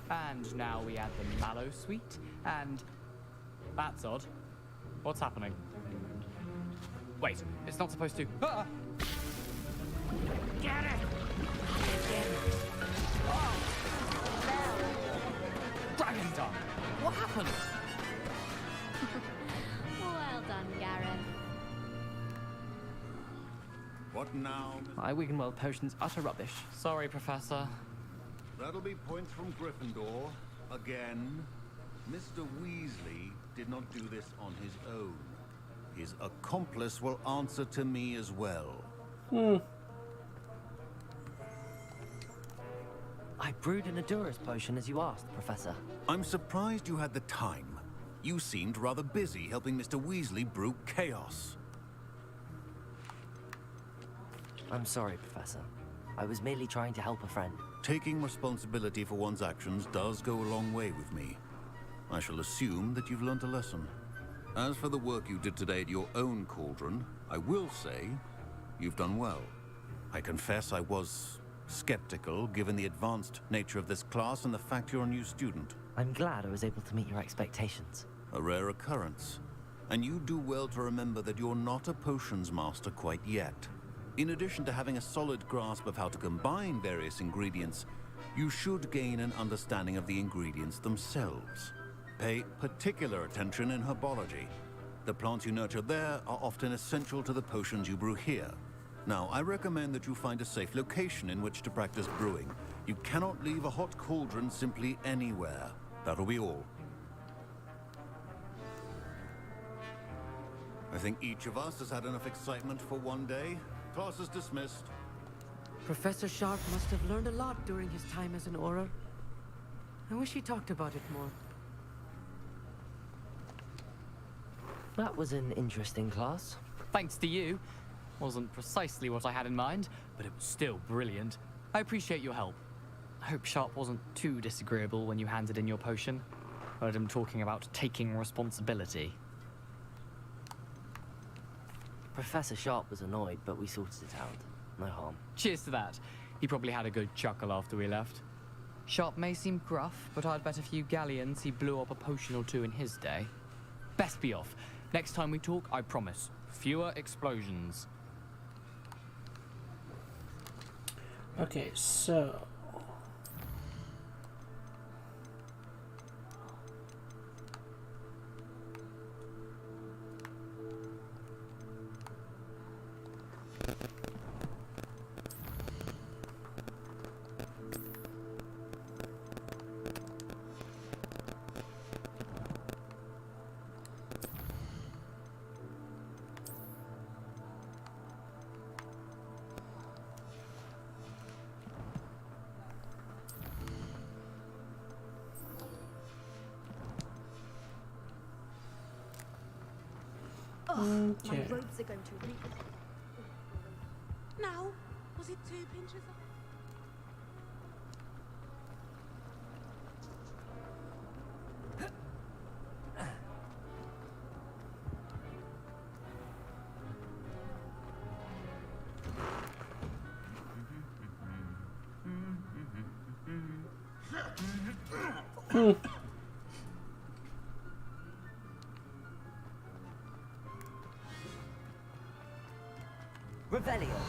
And now we add the mallow sweet, and... That's odd. What's happening? Wait, it's not supposed to... Ah! Get it! Dragon tongue! What happened? Well done, Gareth. What now? My Wiggenweld potion's utter rubbish. Sorry, Professor. That'll be points from Gryffindor. Again. Mr. Weasley did not do this on his own. His accomplice will answer to me as well. I brewed an Endurus potion as you asked, Professor. I'm surprised you had the time. You seemed rather busy helping Mr. Weasley brew chaos. I'm sorry, Professor. I was merely trying to help a friend. Taking responsibility for one's actions does go a long way with me. I shall assume that you've learnt a lesson. As for the work you did today at your own cauldron, I will say you've done well. I confess I was skeptical given the advanced nature of this class and the fact you're a new student. I'm glad I was able to meet your expectations. A rare occurrence. And you do well to remember that you're not a potions master quite yet. In addition to having a solid grasp of how to combine various ingredients, you should gain an understanding of the ingredients themselves. Pay particular attention in herbology. The plants you nurture there are often essential to the potions you brew here. Now, I recommend that you find a safe location in which to practice brewing. You cannot leave a hot cauldron simply anywhere. That'll be all. I think each of us has had enough excitement for one day. Class is dismissed. Professor Sharp must have learned a lot during his time as an Auror. I wish he talked about it more. That was an interesting class. Thanks to you. Wasn't precisely what I had in mind, but it was still brilliant. I appreciate your help. I hope Sharp wasn't too disagreeable when you handed in your potion. Heard him talking about taking responsibility. Professor Sharp was annoyed, but we sorted it out. No harm. Cheers to that. He probably had a good chuckle after we left. Sharp may seem gruff, but I'd bet a few galleons he blew up a potion or two in his day. Best be off. Next time we talk, I promise. Fewer explosions. Okay, so... My robes are going to reek. Now, was it 2 pinches of... Revelio.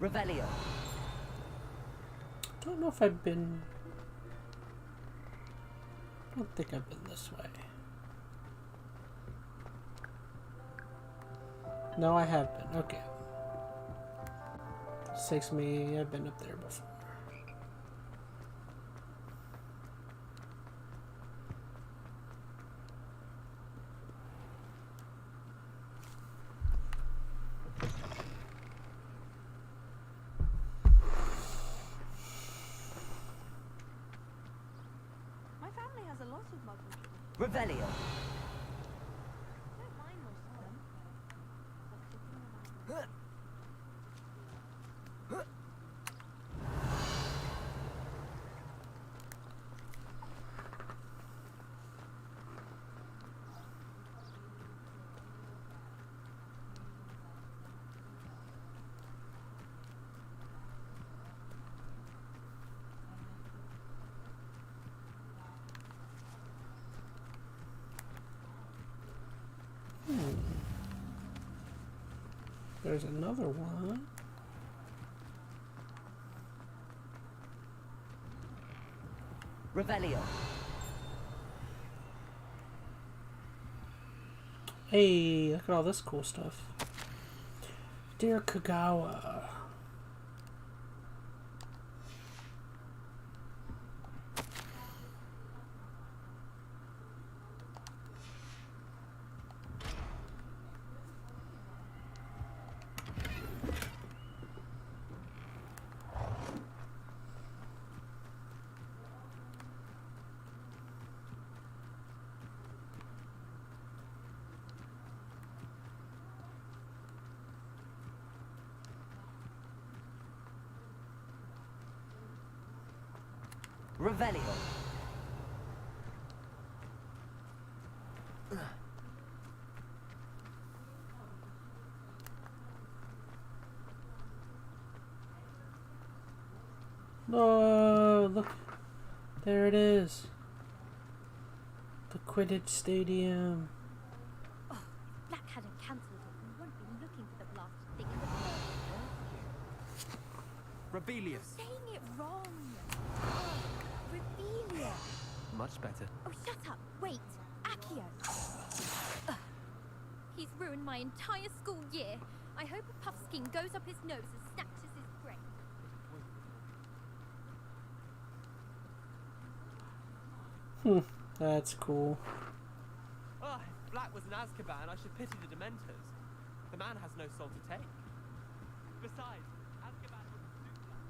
Revelio. I don't know if I've been... I don't think I've been this way. No, I have been. Okay. This takes me... I've been up there before. Revelio. There's another one. Revelio. Hey, look at all this cool stuff. Dear Kagawa. Revelio. Oh, look. There it is. The Quidditch Stadium. Oh, if Black hadn't cancelled it, we wouldn't be looking for the blasted thing in the Rebellious. You're saying it wrong. Oh, Rebelia. Much better. Oh, shut up. Wait. Accio. Ugh. He's ruined my entire school year. I hope a puffskein goes up his nose and snatches his brain. That's cool. Oh, if Black that was an Azkaban, I should pity the Dementors. The man has no soul to take. Besides, Azkaban wouldn't suit that.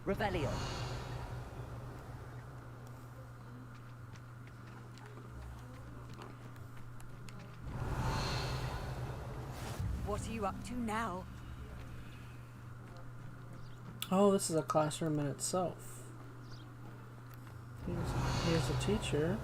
Revelio. What are you up to now? Oh, this is a classroom in itself. Here's a teacher.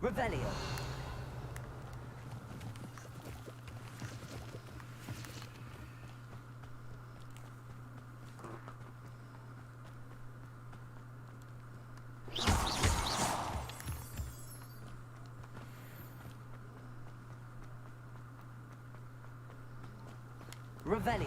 Revelio. Revelio.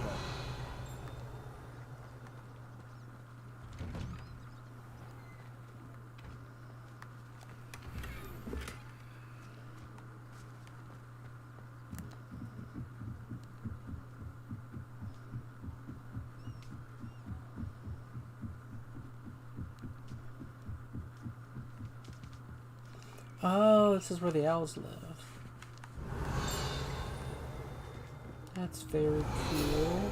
Oh, this is where the owls live. That's very cool.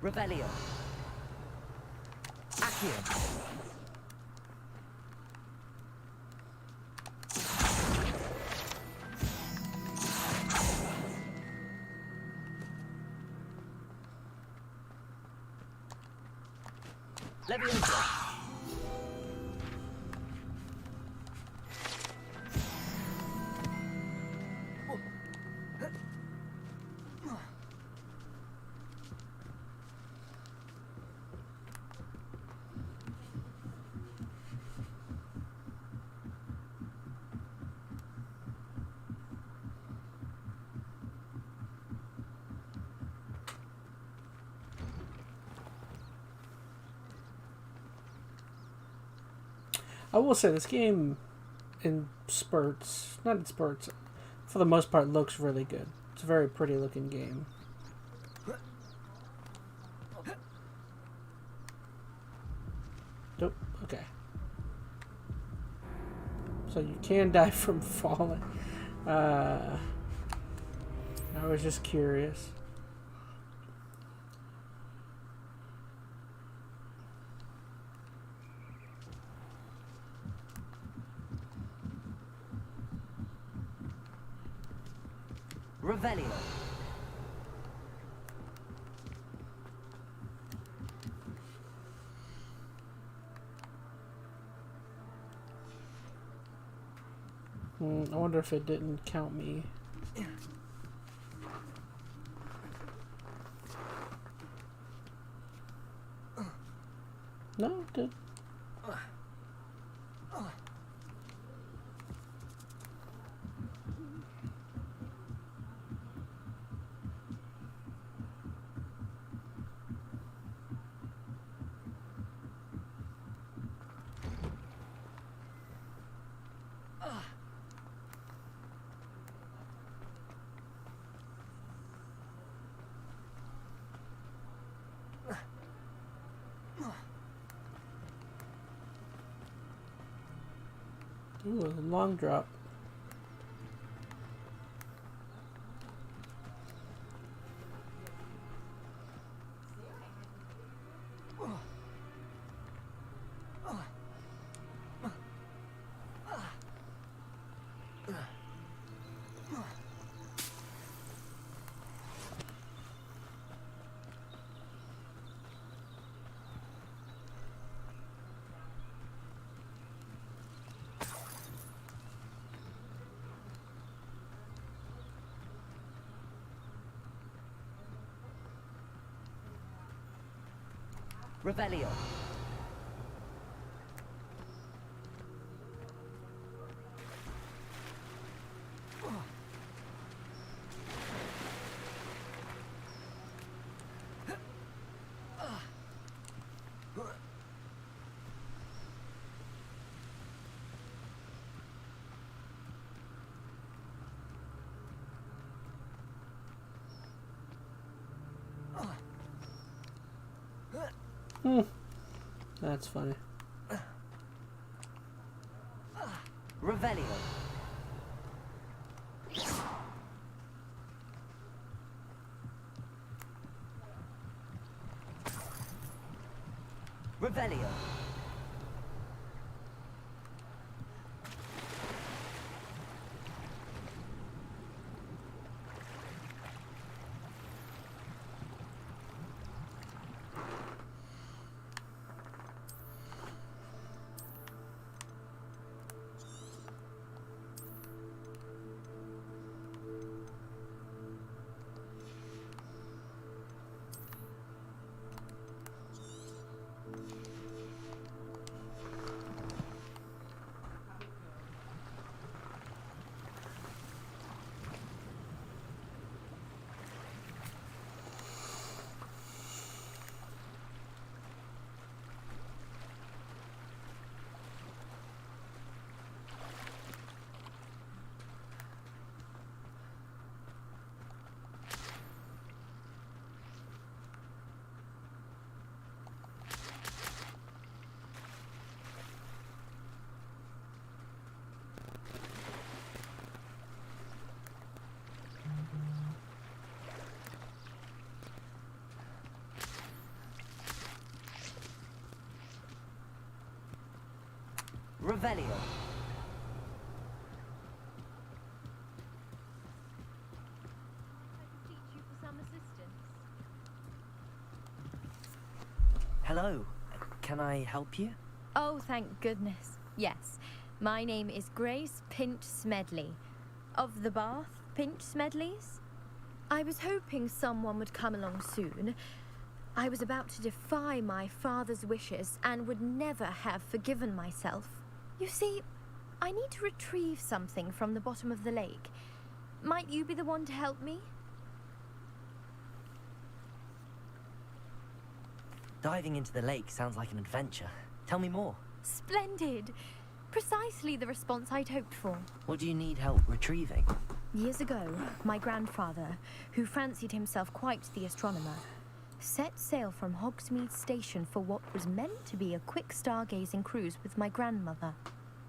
Revelio. Accio. Leviosa. I will say this game in spurts, not in spurts, for the most part looks really good. It's a very pretty looking game. Nope, okay. So you can die from falling. I was just curious. Revelio. I wonder if it didn't count me. No, it did. Ooh, a long drop. Revelio. That's funny. Revelio. Revelio. Revelio. Hello. Can I help you? Oh, thank goodness. Yes. My name is Grace Pinch Smedley. Of the Bath Pinch Smedleys? I was hoping someone would come along soon. I was about to defy my father's wishes and would never have forgiven myself. You see, I need to retrieve something from the bottom of the lake. Might you be the one to help me? Diving into the lake sounds like an adventure. Tell me more. Splendid! Precisely the response I'd hoped for. What do you need help retrieving? Years ago, my grandfather, who fancied himself quite the astronomer, set sail from Hogsmeade Station for what was meant to be a quick stargazing cruise with my grandmother.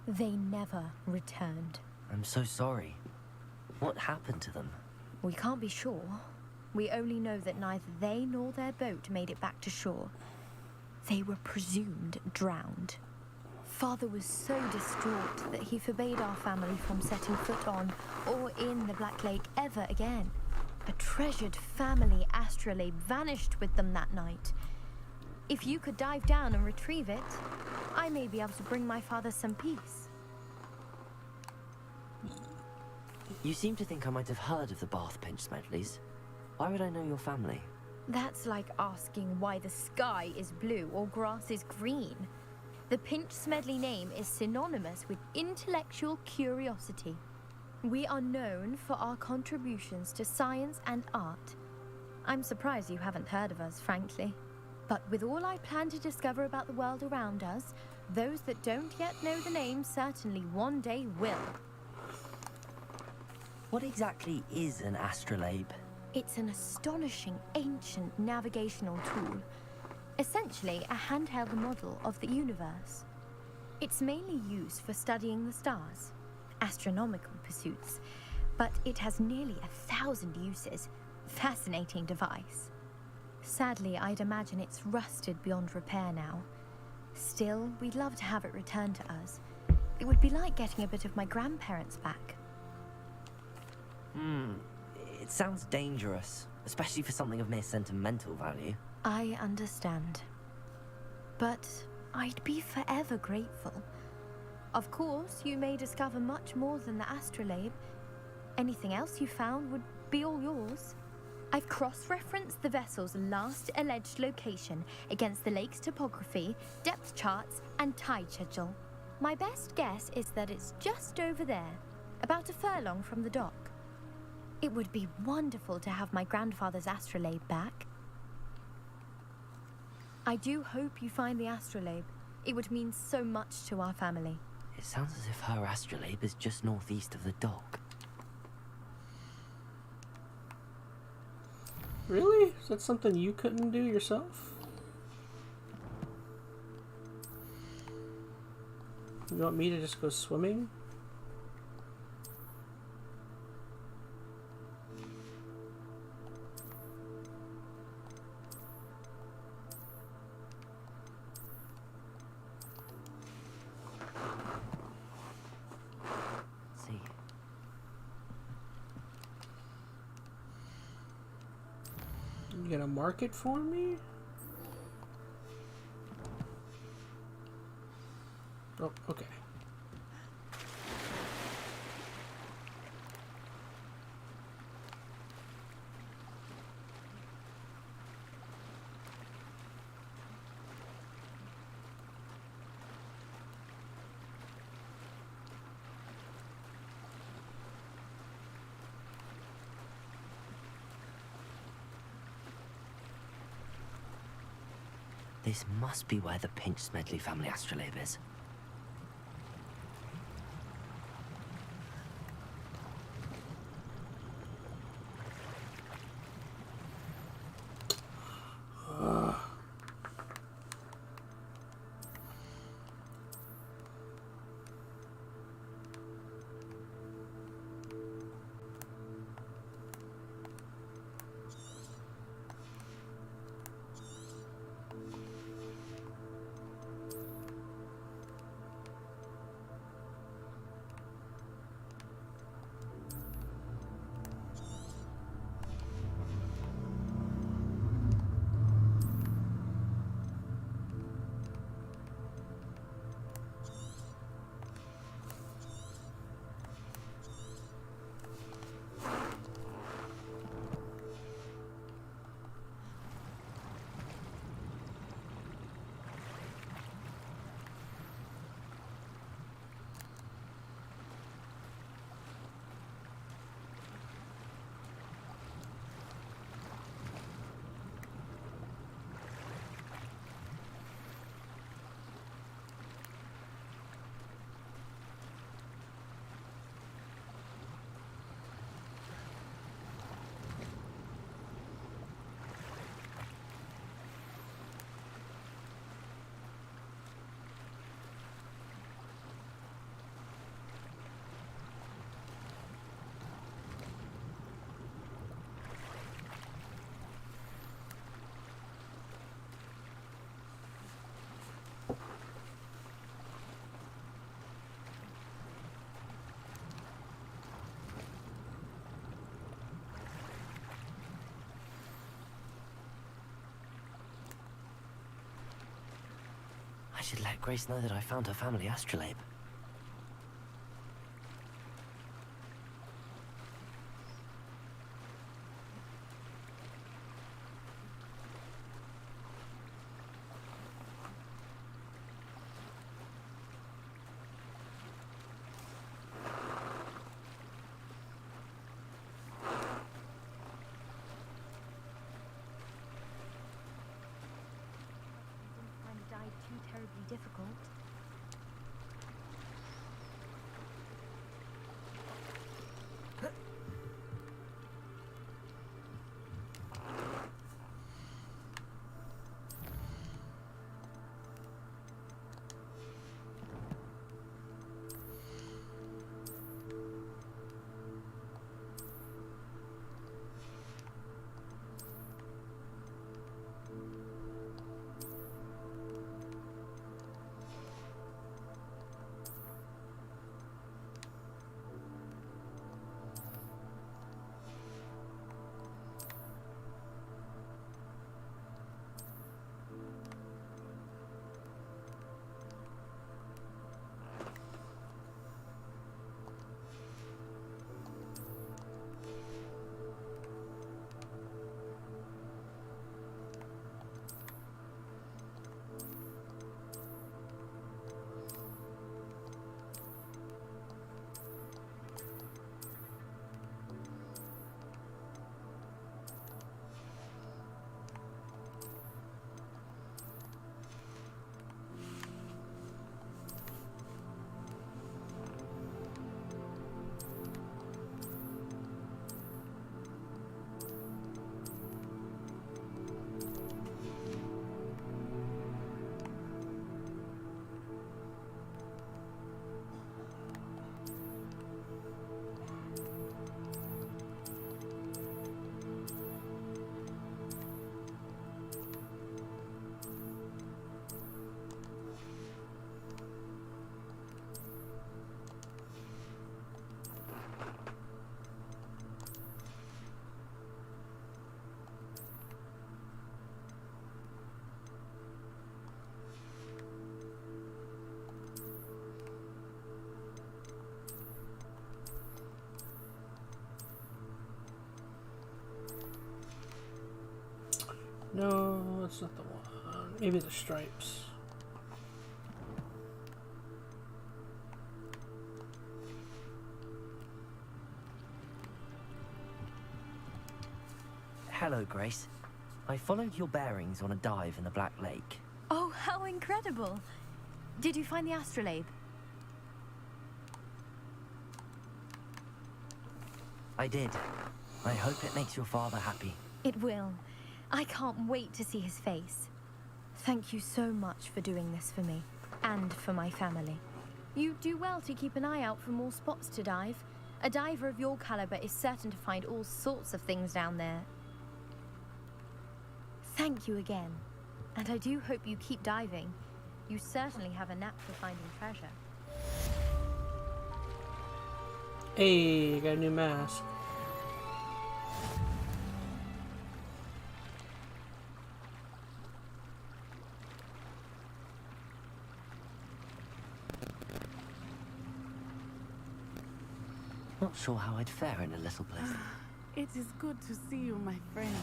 They never returned. I'm so sorry. What happened to them? We can't be sure. We only know that neither they nor their boat made it back to shore. They were presumed drowned. Father was so distraught that he forbade our family from setting foot on or in the Black Lake ever again. A treasured family astrolabe vanished with them that night. If you could dive down and retrieve it, I may be able to bring my father some peace. You seem to think I might have heard of the Bath Pinch Smedleys. Why would I know your family? That's like asking why the sky is blue or grass is green. The Pinch Smedley name is synonymous with intellectual curiosity. We are known for our contributions to science and art. I'm surprised you haven't heard of us, frankly. But with all I plan to discover about the world around us, those that don't yet know the name certainly one day will. What exactly is an astrolabe? It's an astonishing ancient navigational tool. Essentially, a handheld model of the universe. It's mainly used for studying the stars, astronomical pursuits, but it has nearly 1,000 uses. Fascinating device. Sadly, I'd imagine it's rusted beyond repair now. Still, we'd love to have it returned to us. It would be like getting a bit of my grandparents back. It sounds dangerous, especially for something of mere sentimental value. I understand. But I'd be forever grateful. Of course, you may discover much more than the astrolabe. Anything else you found would be all yours. I've cross-referenced the vessel's last alleged location against the lake's topography, depth charts, and tide schedule. My best guess is that it's just over there, about a furlong from the dock. It would be wonderful to have my grandfather's astrolabe back. I do hope you find the astrolabe. It would mean so much to our family. It sounds as if her astrolabe is just northeast of the dock. Really? Is that something you couldn't do yourself? You want me to just go swimming? Let's see. You gonna mark it for me? Oh, okay. This must be where the Pinch-Smedley family astrolabe is. I should let Grace know that I found her family astrolabe. Too terribly difficult. that's not the one. Maybe the stripes. Hello, Grace. I followed your bearings on a dive in the Black Lake. Oh, how incredible! Did you find the astrolabe? I did. I hope it makes your father happy. It will. I can't wait to see his face. Thank you so much for doing this for me, and for my family. You do well to keep an eye out for more spots to dive. A diver of your caliber is certain to find all sorts of things down there. Thank you again. And I do hope you keep diving. You certainly have a knack for finding treasure. Hey, got a new mask. Not sure how I'd fare in a little place. It is good to see you, my friend.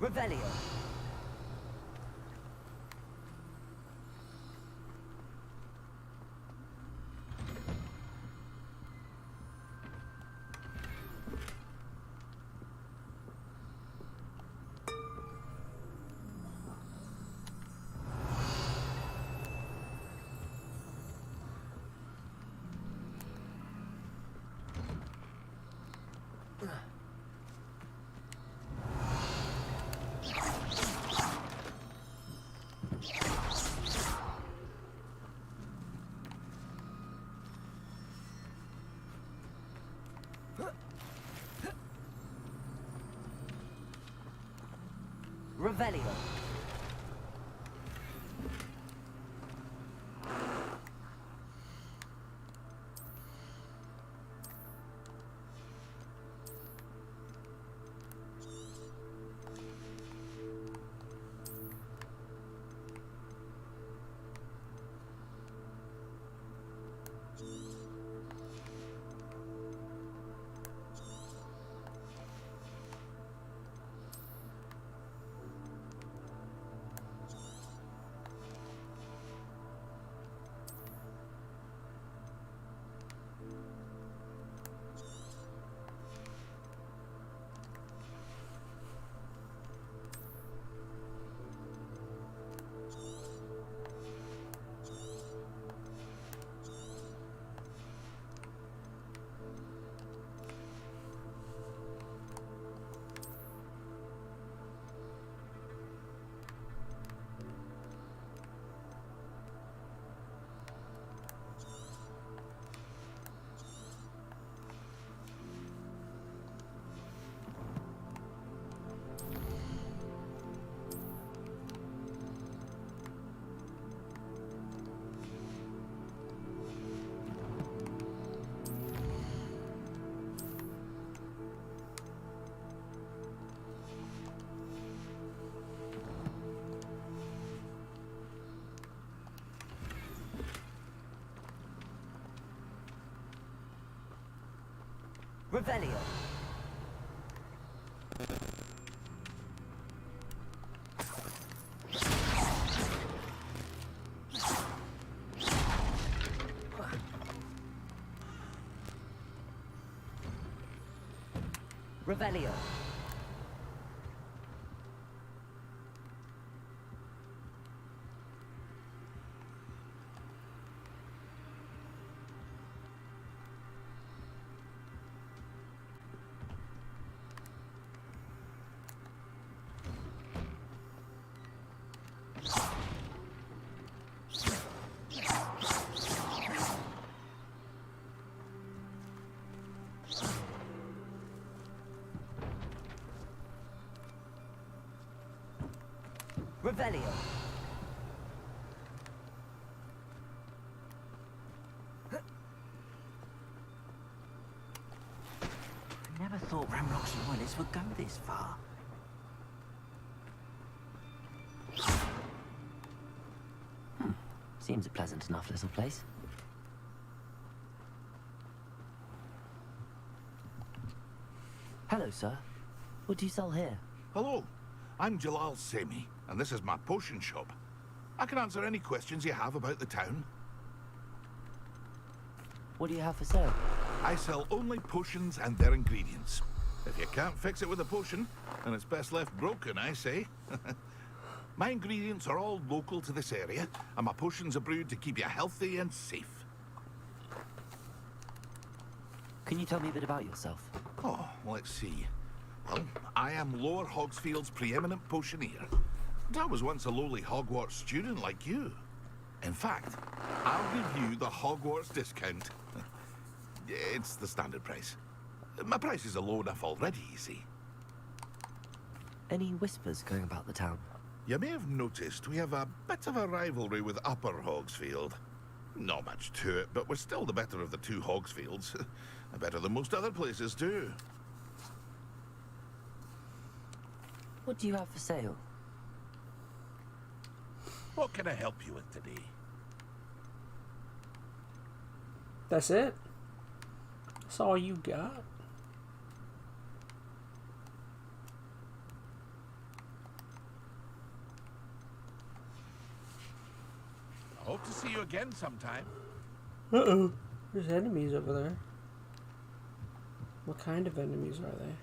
Revelio. Revelio. Revelio. Revelio. Revelio. I never thought Ramrock's loyalists would go this far. Seems a pleasant enough little place. Hello, sir. What do you sell here? Hello, I'm Jalal Semi, and this is my potion shop. I can answer any questions you have about the town. What do you have for sale? I sell only potions and their ingredients. If you can't fix it with a potion, then it's best left broken, I say. My ingredients are all local to this area, and my potions are brewed to keep you healthy and safe. Can you tell me a bit about yourself? Oh, let's see. Well, I am Lower Hogsfield's preeminent potioneer. And I was once a lowly Hogwarts student like you. In fact, I'll give you the Hogwarts discount. It's the standard price. My prices are low enough already, you see. Any whispers going about the town? You may have noticed we have a bit of a rivalry with Upper Hogsfield. Not much to it, but we're still the better of the two Hogsfields. Better than most other places, too. What do you have for sale? What can I help you with today? That's it? That's all you got? I hope to see you again sometime. Uh-oh. There's enemies over there. What kind of enemies are they?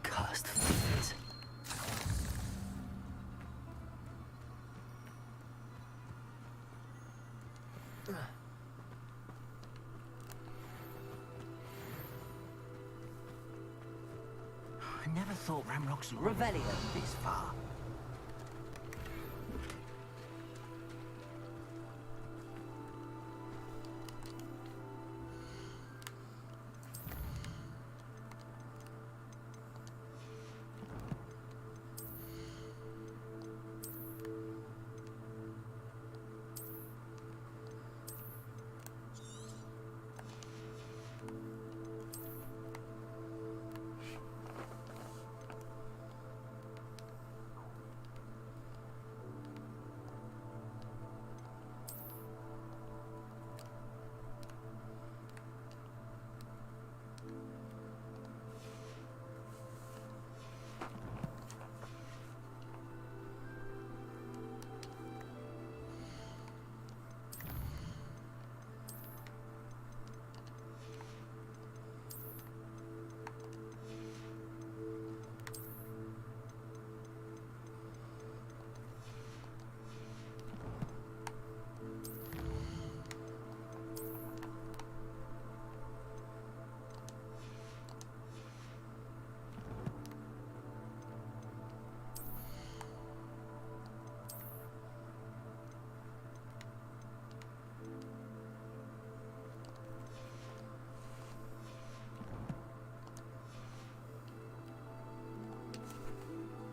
Cursed fiends. I never thought Ramrock's Revelio this far.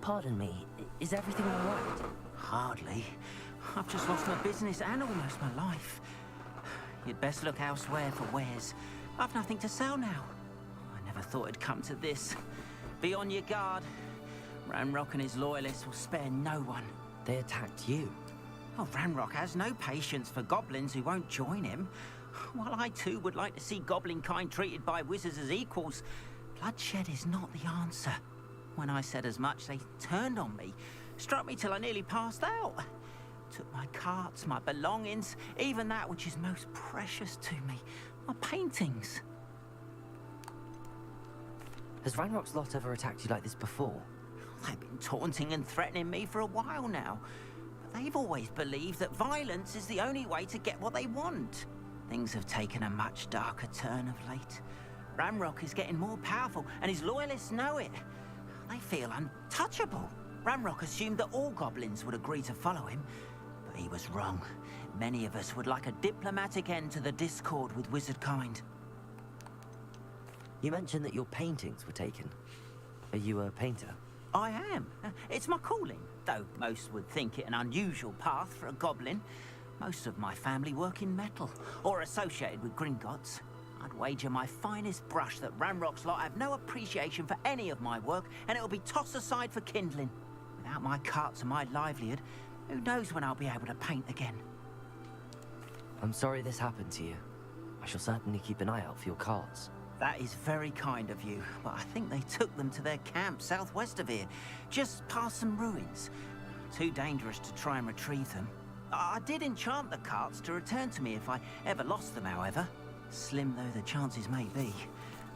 Pardon me, is everything all right? Hardly. I've just lost my business and almost my life. You'd best look elsewhere for wares. I've nothing to sell now. I never thought it'd come to this. Be on your guard. Ranrock and his loyalists will spare no one. They attacked you? Oh, Ranrock has no patience for goblins who won't join him. While I too would like to see goblin kind treated by wizards as equals, bloodshed is not the answer. When I said as much, they turned on me, struck me till I nearly passed out. Took my carts, my belongings, even that which is most precious to me, my paintings. Has Ranrock's lot ever attacked you like this before? They've been taunting and threatening me for a while now. But they've always believed that violence is the only way to get what they want. Things have taken a much darker turn of late. Ranrock is getting more powerful, and his loyalists know it. They feel untouchable. Ranrock assumed that all goblins would agree to follow him, but he was wrong. Many of us would like a diplomatic end to the discord with wizard kind. You mentioned that your paintings were taken. Are you a painter? I am. It's my calling, though most would think it an unusual path for a goblin. Most of my family work in metal, or associated with Gringotts. I'd wager my finest brush that Ranrock's lot have no appreciation for any of my work, and it'll be tossed aside for kindling. Without my carts and my livelihood, who knows when I'll be able to paint again. I'm sorry this happened to you. I shall certainly keep an eye out for your carts. That is very kind of you, but I think they took them to their camp southwest of here, just past some ruins. Too dangerous to try and retrieve them. I did enchant the carts to return to me if I ever lost them, however. Slim though the chances may be,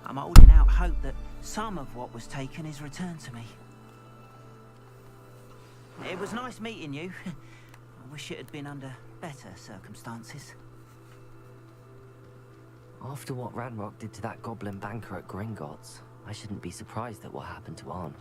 I'm holding out hope that some of what was taken is returned to me. It was nice meeting you. I wish it had been under better circumstances. After what Ranrock did to that goblin banker at Gringotts, I shouldn't be surprised at what happened to Arn.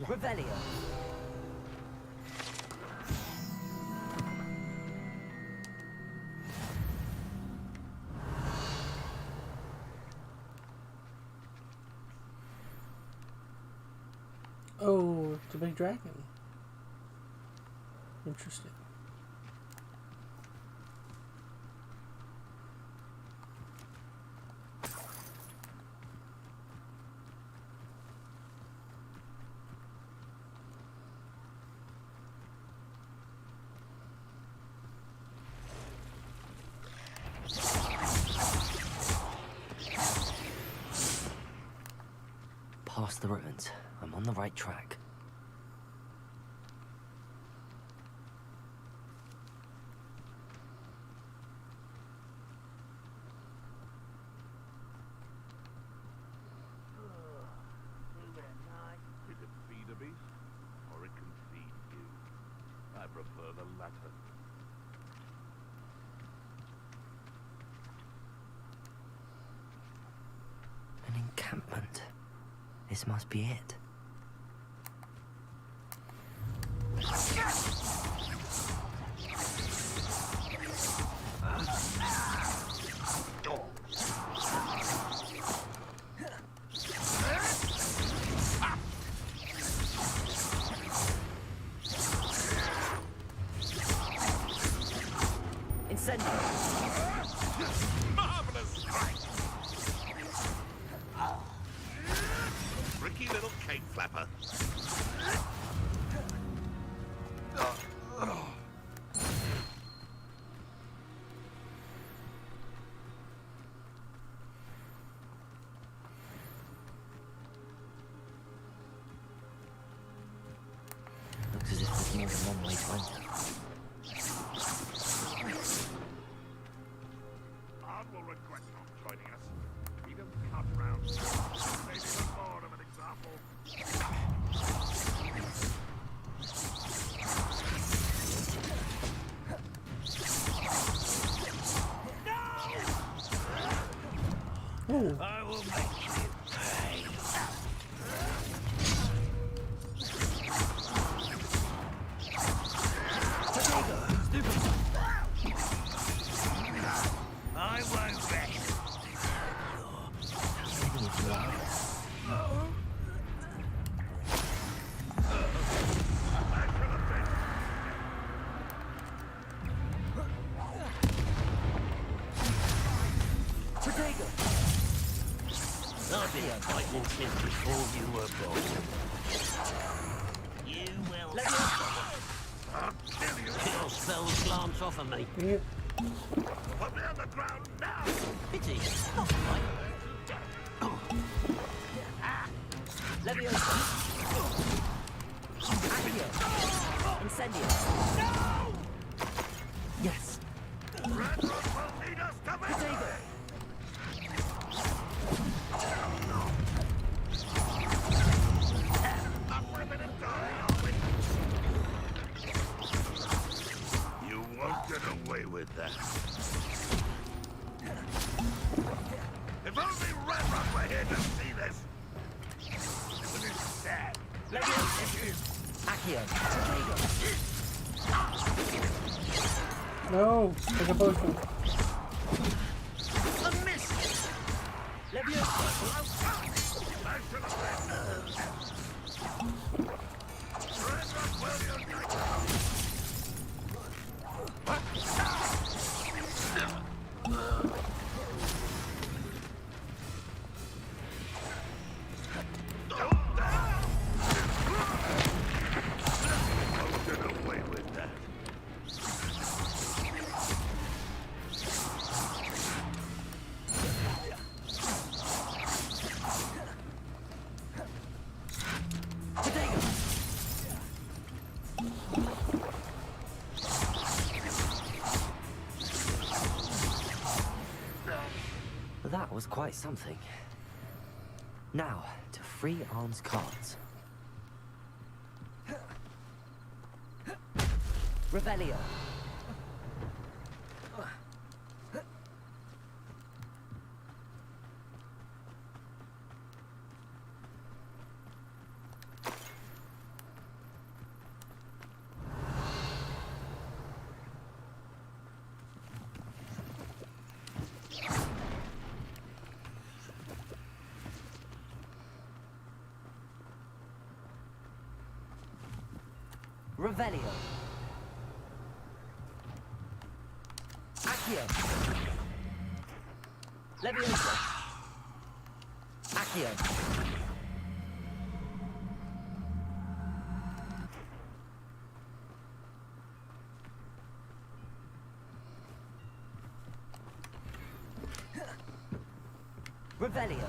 Revelio. Oh, it's a big dragon. Interesting. Past the ruins. I'm on the right track. Did it feed a beast, or it can feed you? I prefer the latter. An encampment. This must be it. Marvelous strike! Tricky little cake flapper. Looks as if there's more than one way to enter. Ard will regret not joining us. We don't cut round. Maybe even more of an example. Ooh. I will make you pay. I won't rest. I've been fighting since before you were born. You will. Let me. Your spells glance off of me. Put me on the ground now! Pity. Not mine. Leviosa. Accio. Incendio. No! Yes. Red Rock will need us to Potato. I'm ripping and dying, you won't get away with that. If only Red Rock were here to see this! It would be sad. Accio. No, take a potion. A miss. Leviosa. Red Rock will unite. That was quite something. Now, to free Arn's cards. Revelio. Revelio. Accio. Leviosa. Accio. Revelio.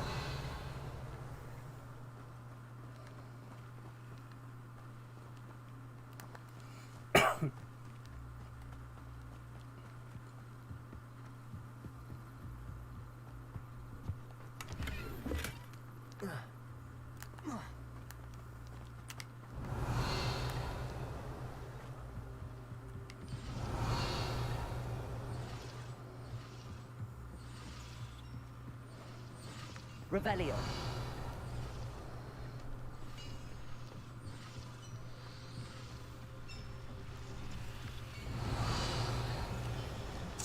Revelio.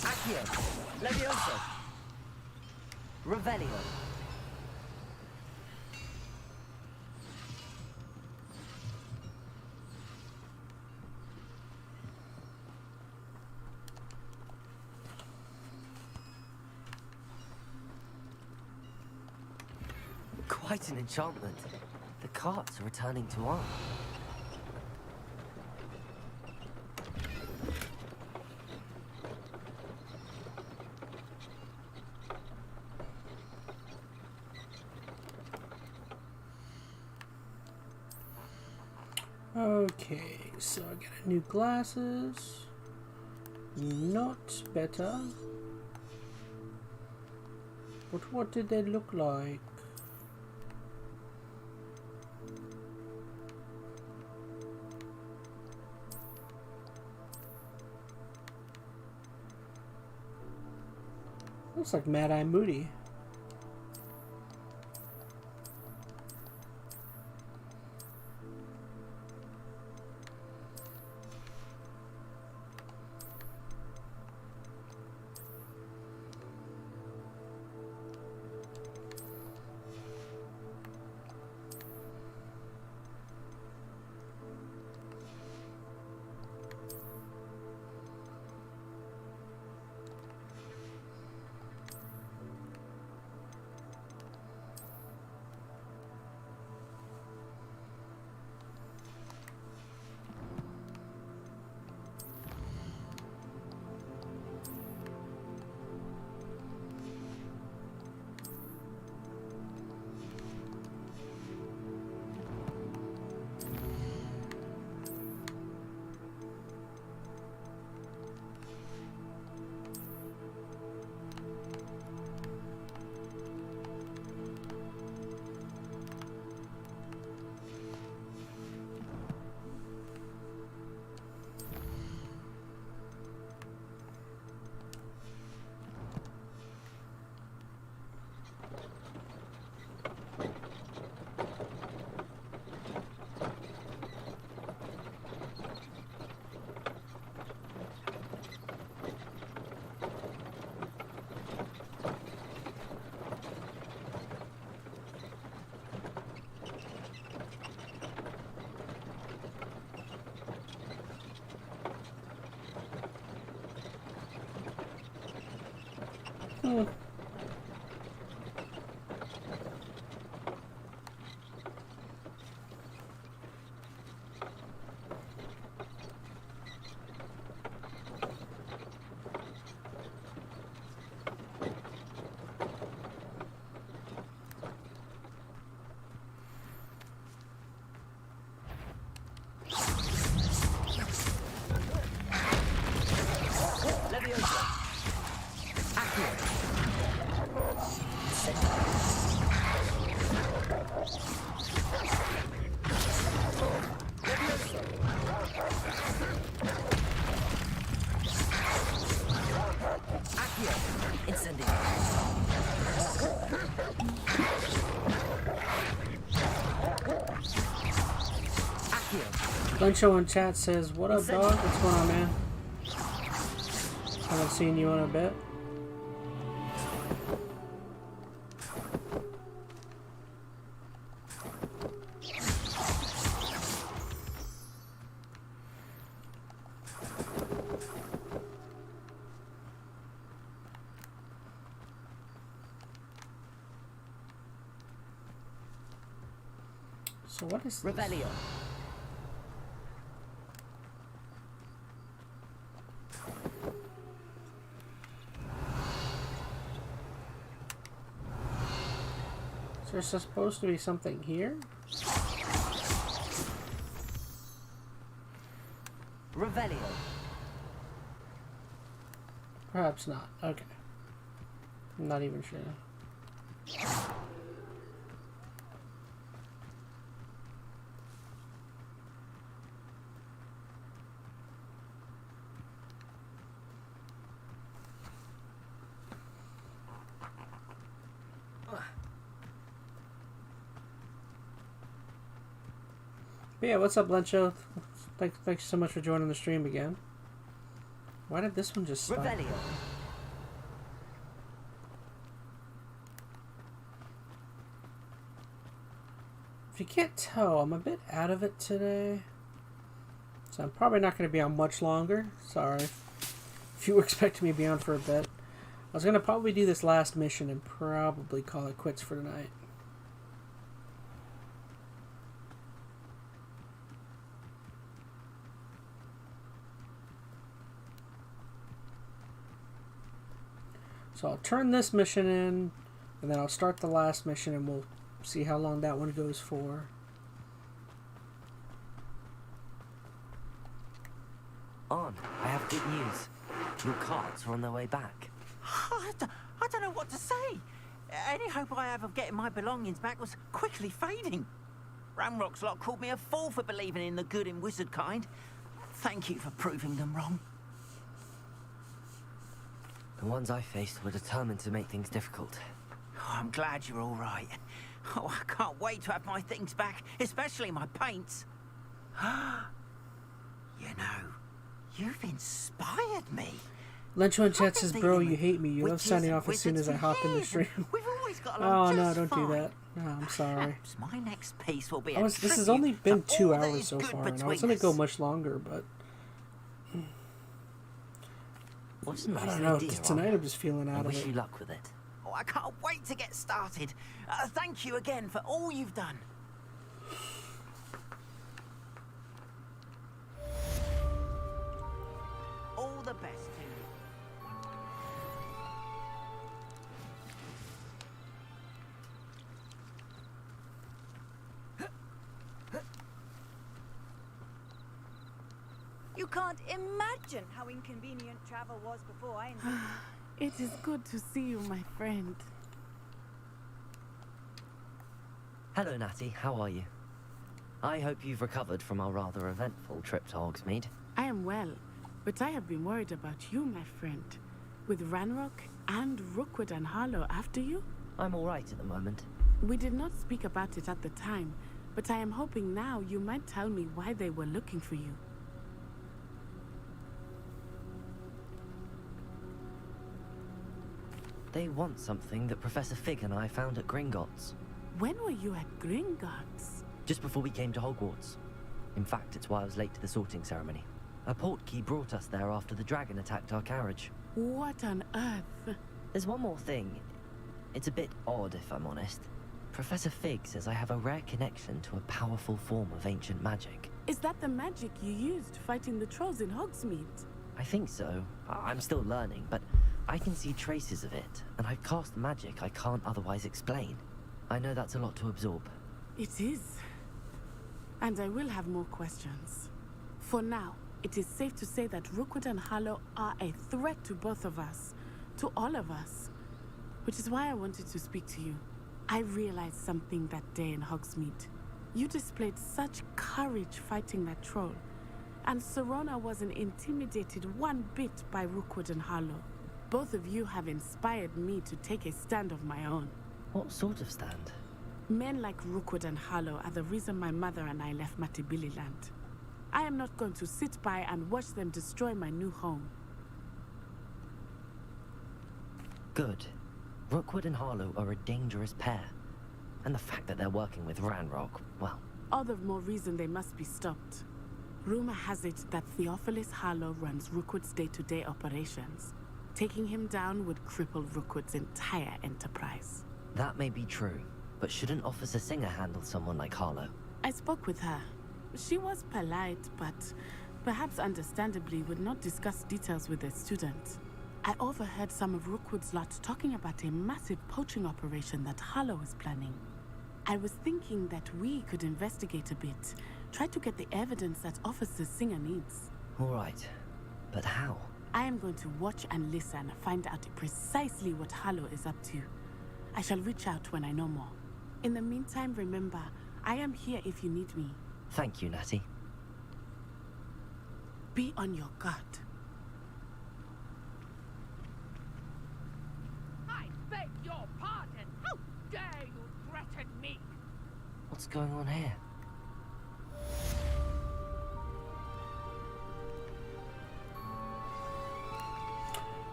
Accio. Leviosa. Revelio. Quite an enchantment. The carts are returning to Arn. Okay, so I get new glasses. Not better. But what did they look like? Looks like Mad Eye Moody. Lencho in chat says, "What up, dog? What's going on, man? Haven't seen you in a bit." So what is Revelio? So there's supposed to be something here? Revelio. Perhaps not. Okay. I'm not even sure. But yeah, what's up, Lencho? Thanks so much for joining the stream again. Why did this one just stop? Revelio. If you can't tell, I'm a bit out of it today. So I'm probably not going to be on much longer. Sorry. If you were expecting me to be on for a bit. I was going to probably do this last mission and probably call it quits for tonight. So I'll turn this mission in, and then I'll start the last mission, and we'll see how long that one goes for. On, I have good news. Your carts are on their way back. I don't know what to say. Any hope I have of getting my belongings back was quickly fading. Ramrock's lot called me a fool for believing in the good and wizard kind. Thank you for proving them wrong. The ones I faced were determined to make things difficult. Oh, I'm glad you're all right. Oh, I can't wait to have my things back, especially my paints. You know, you've inspired me. Lencho in chat says, "Bro, you hate me. You love signing off as soon as I hop in the stream." We've always got Oh along no, just don't fine. do that. No, I'm sorry. Perhaps my next piece will be This has only been 2 hours so far, and I was going to go much longer, but What's a nice I don't know. idea, Tonight I'm just feeling out I of wish it. you luck with it. Oh, I can't wait to get started. Thank you again for all you've done. All the best to you. You can't imagine how inconvenient travel was before I entered. It is good to see you, my friend. Hello, Natty. How are you? I hope you've recovered from our rather eventful trip to Hogsmeade. I am well, but I have been worried about you, my friend. With Ranrock and Rookwood and Harlow after you? I'm all right at the moment. We did not speak about it at the time, but I am hoping now you might tell me why they were looking for you. They want something that Professor Fig and I found at Gringotts. When were you at Gringotts? Just before we came to Hogwarts. In fact, it's why I was late to the sorting ceremony. A portkey brought us there after the dragon attacked our carriage. What on earth? There's one more thing. It's a bit odd, if I'm honest. Professor Fig says I have a rare connection to a powerful form of ancient magic. Is that the magic you used fighting the trolls in Hogsmeade? I think so. I'm still learning, but I can see traces of it, and I've cast magic I can't otherwise explain. I know that's a lot to absorb. It is. And I will have more questions. For now, it is safe to say that Rookwood and Harlow are a threat to both of us. To all of us. Which is why I wanted to speak to you. I realized something that day in Hogsmeade. You displayed such courage fighting that troll. And Serona wasn't intimidated one bit by Rookwood and Harlow. Both of you have inspired me to take a stand of my own. What sort of stand? Men like Rookwood and Harlow are the reason my mother and I left Matibili-land. I am not going to sit by and watch them destroy my new home. Good. Rookwood and Harlow are a dangerous pair. And the fact that they're working with Ranrock, well... All the more reason they must be stopped. Rumor has it that Theophilus Harlow runs Rookwood's day-to-day operations. Taking him down would cripple Rookwood's entire enterprise. That may be true, but shouldn't Officer Singer handle someone like Harlow? I spoke with her. She was polite, but perhaps understandably would not discuss details with a student. I overheard some of Rookwood's lot talking about a massive poaching operation that Harlow is planning. I was thinking that we could investigate a bit, try to get the evidence that Officer Singer needs. All right, but how? I am going to watch and listen, find out precisely what Harlow is up to. I shall reach out when I know more. In the meantime, remember, I am here if you need me. Thank you, Natty. Be on your guard. I beg your pardon. How dare you threaten me? What's going on here?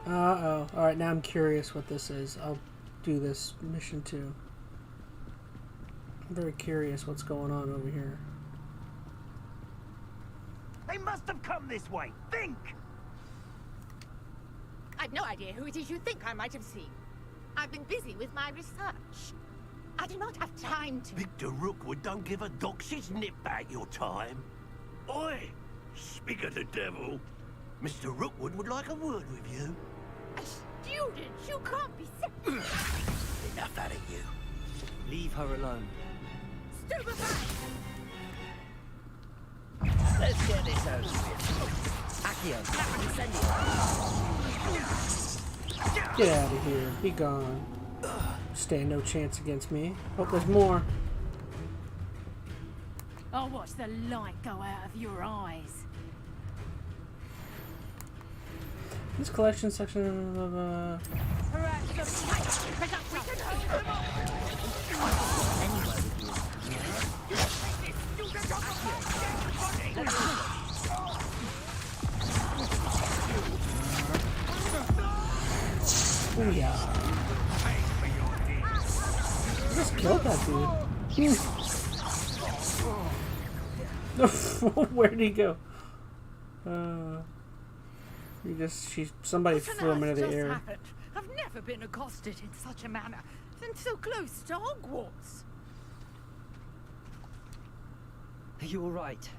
Uh-oh. Alright, now I'm curious what this is. I'll do this mission too. I'm very curious what's going on over here. They must have come this way. Think! I've no idea who it is you think I might have seen. I've been busy with my research. I do not have time to... Victor Rookwood don't give a dox's nip back your time. Oi! Speak of the devil. Mr. Rookwood would like a word with you. A student? You can't be... Enough out of you. Leave her alone. Stupefy! Let's get this over with. Accio, Get out of here. Be gone. Stand no chance against me. Hope there's more. I'll watch the light go out of your eyes. This collection section of oh yeah. I just killed that dude. Where'd he go? Somebody flew him into the air. Happened? I've never been accosted in such a manner, and so close to Hogwarts. Are you all right?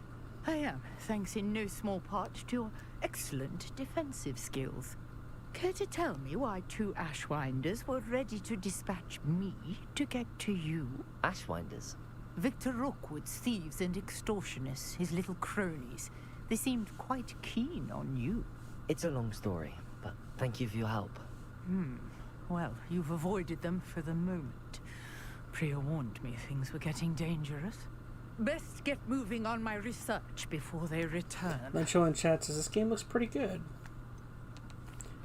I am, thanks in no small part to your excellent defensive skills. Care to tell me why two Ashwinders were ready to dispatch me to get to you? Ashwinders? Victor Rookwood's thieves and extortionists, his little cronies. They seemed quite keen on you. It's a long story, but thank you for your help. Well, you've avoided them for the moment. Priya warned me things were getting dangerous. Best get moving on my research before they return. Mitchell in chat says this game looks pretty good.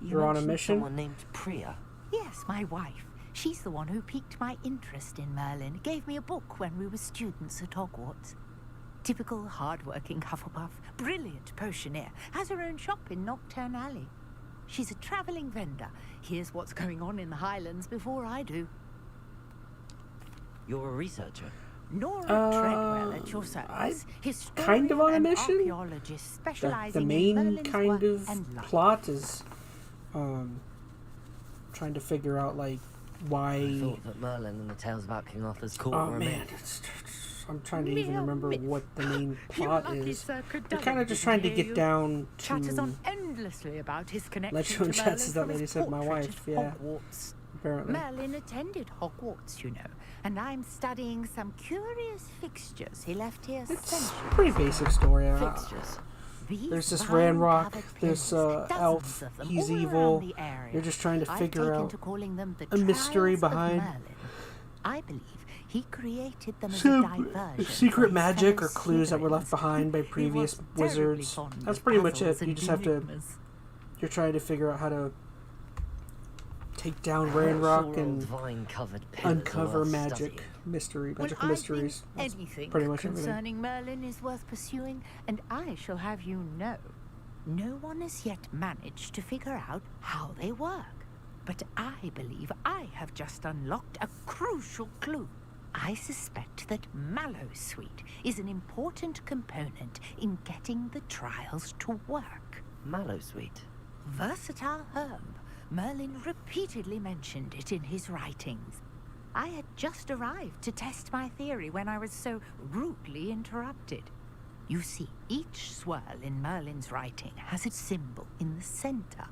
You You're on a mentioned mission? Someone named Priya. Yes, my wife. She's the one who piqued my interest in Merlin. Gave me a book when we were students at Hogwarts. Typical hard-working Hufflepuff, brilliant potioneer, has her own shop in Nocturne Alley. She's a travelling vendor. Hears what's going on in the Highlands before I do. You're a researcher? Nora Treadwell at your service. Kind of on a mission. Specializing The in main Merlin's kind work of and life. plot is trying to figure out like why. I thought that Merlin and the tales about King Arthur's court Oh were a man, myth. I'm trying to even remember what the main plot lucky is. Sir We're Cadogan kind of just didn't trying to hear get you. down to. Chatters on endlessly about his connection Legend to of Merlin ChazmaN's, that from lady his said, my portrait wife, at yeah. Hogwarts. Apparently. Merlin attended Hogwarts, you know, and I'm studying some curious fixtures he left here centuries. Pretty basic story. Fixtures. There's this vine Ranrock, covered this pillars, elf, dozens of them, he's all evil. around the area. You're just trying to I've figure taken out to calling them the a mystery Trials of behind Merlin. I believe he created them as a some diversion secret for magic fellow or clues that were left Slytherins. behind by He previous was terribly wizards. fond That's of pretty much it. puzzles You and just have to. enigmas. You're trying to figure out how to take down I'm not Ranrock sure all and vine-covered pillars are uncover worth magic studying. magical I mysteries. think That's anything pretty much everything. concerning Merlin is worth pursuing, and I shall have you know, no one has yet managed to figure out how they work. But I believe I have just unlocked a crucial clue. I suspect that Mallowsweet is an important component in getting the trials to work. Mallowsweet? Versatile herb. Merlin repeatedly mentioned it in his writings. I had just arrived to test my theory when I was so rudely interrupted. You see, each swirl in Merlin's writing has a symbol in the center.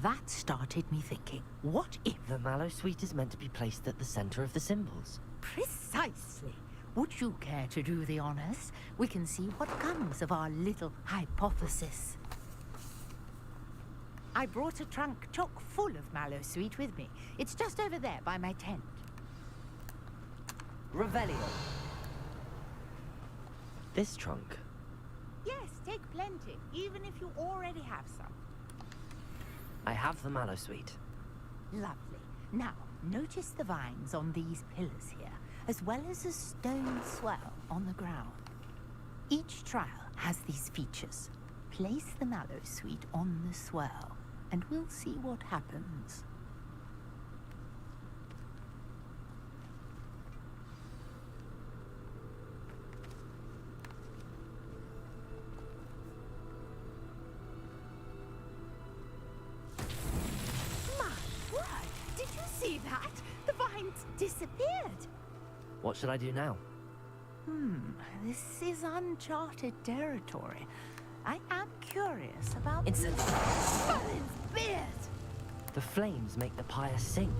That started me thinking, what if... The Mallowsweet is meant to be placed at the center of the symbols. Precisely. Would you care to do the honors? We can see what comes of our little hypothesis. I brought a trunk chock full of Mallowsweet with me. It's just over there by my tent. Revelio. This trunk. Yes, take plenty, even if you already have some. I have the Mallowsweet. Lovely. Now, notice the vines on these pillars here, as well as a stone swell on the ground. Each trial has these features. Place the Mallowsweet on the swell, and we'll see what happens. My word! Did you see that? The vines disappeared. What should I do now? This is uncharted territory. I am curious about Incense. Merlin's beard. The flames make the pyre sink.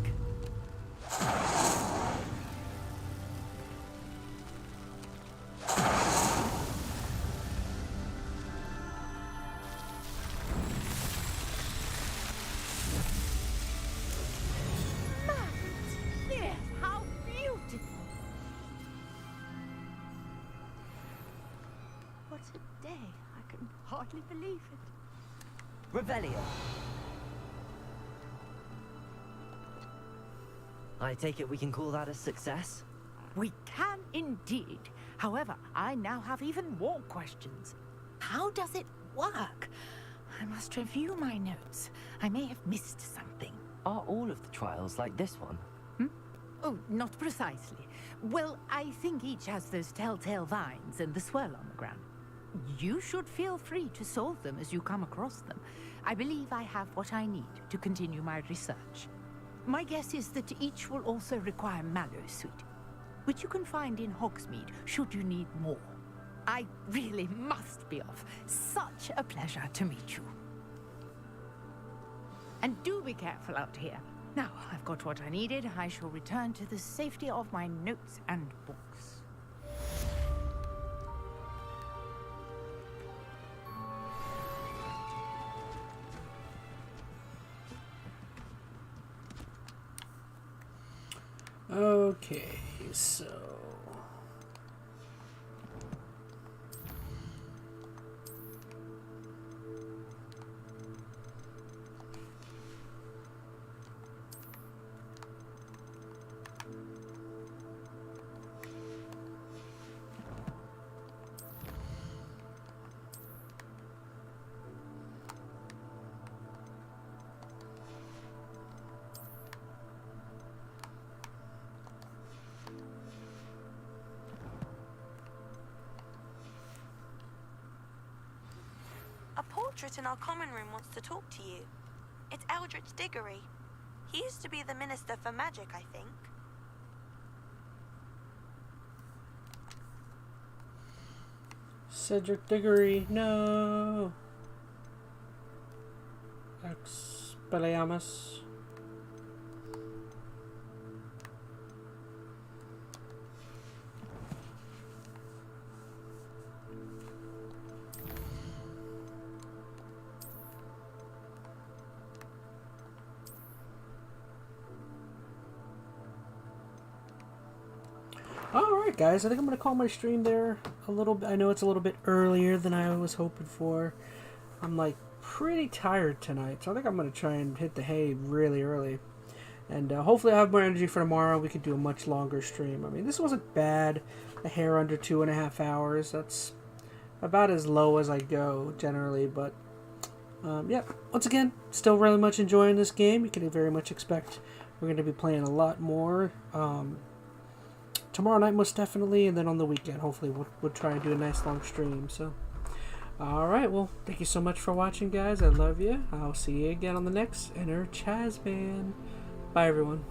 Merlin's beard, how beautiful! What a day! I can hardly believe it. Revelio. I take it we can call that a success? We can indeed. However, I now have even more questions. How does it work? I must review my notes. I may have missed something. Are all of the trials like this one? Oh, not precisely. Well, I think each has those telltale vines and the swirl on the ground. You should feel free to solve them as you come across them. I believe I have what I need to continue my research. My guess is that each will also require Mallowsweet, which you can find in Hogsmeade should you need more. I really must be off. Such a pleasure to meet you. And do be careful out here. Now, I've got what I needed. I shall return to the safety of my notes and books. Okay, so... A portrait in our common room wants to talk to you. It's Eldritch Diggory. He used to be the Minister for Magic, I think. Cedric Diggory, no. Expelliarmus. Alright guys, I think I'm going to call my stream there a little bit. I know it's a little bit earlier than I was hoping for. I'm like pretty tired tonight, so I think I'm going to try and hit the hay really early. And hopefully I'll have more energy for tomorrow. We could do a much longer stream. I mean, this wasn't bad. A hair under 2.5 hours. That's about as low as I go generally, but yeah, once again, still really much enjoying this game. You can very much expect we're going to be playing a lot more. Tomorrow night most definitely, and then on the weekend hopefully we'll try and do a nice long stream. So alright, well, thank you so much for watching guys. I love you. I'll see you again on the next EnteR ChatZ MaN. Bye everyone.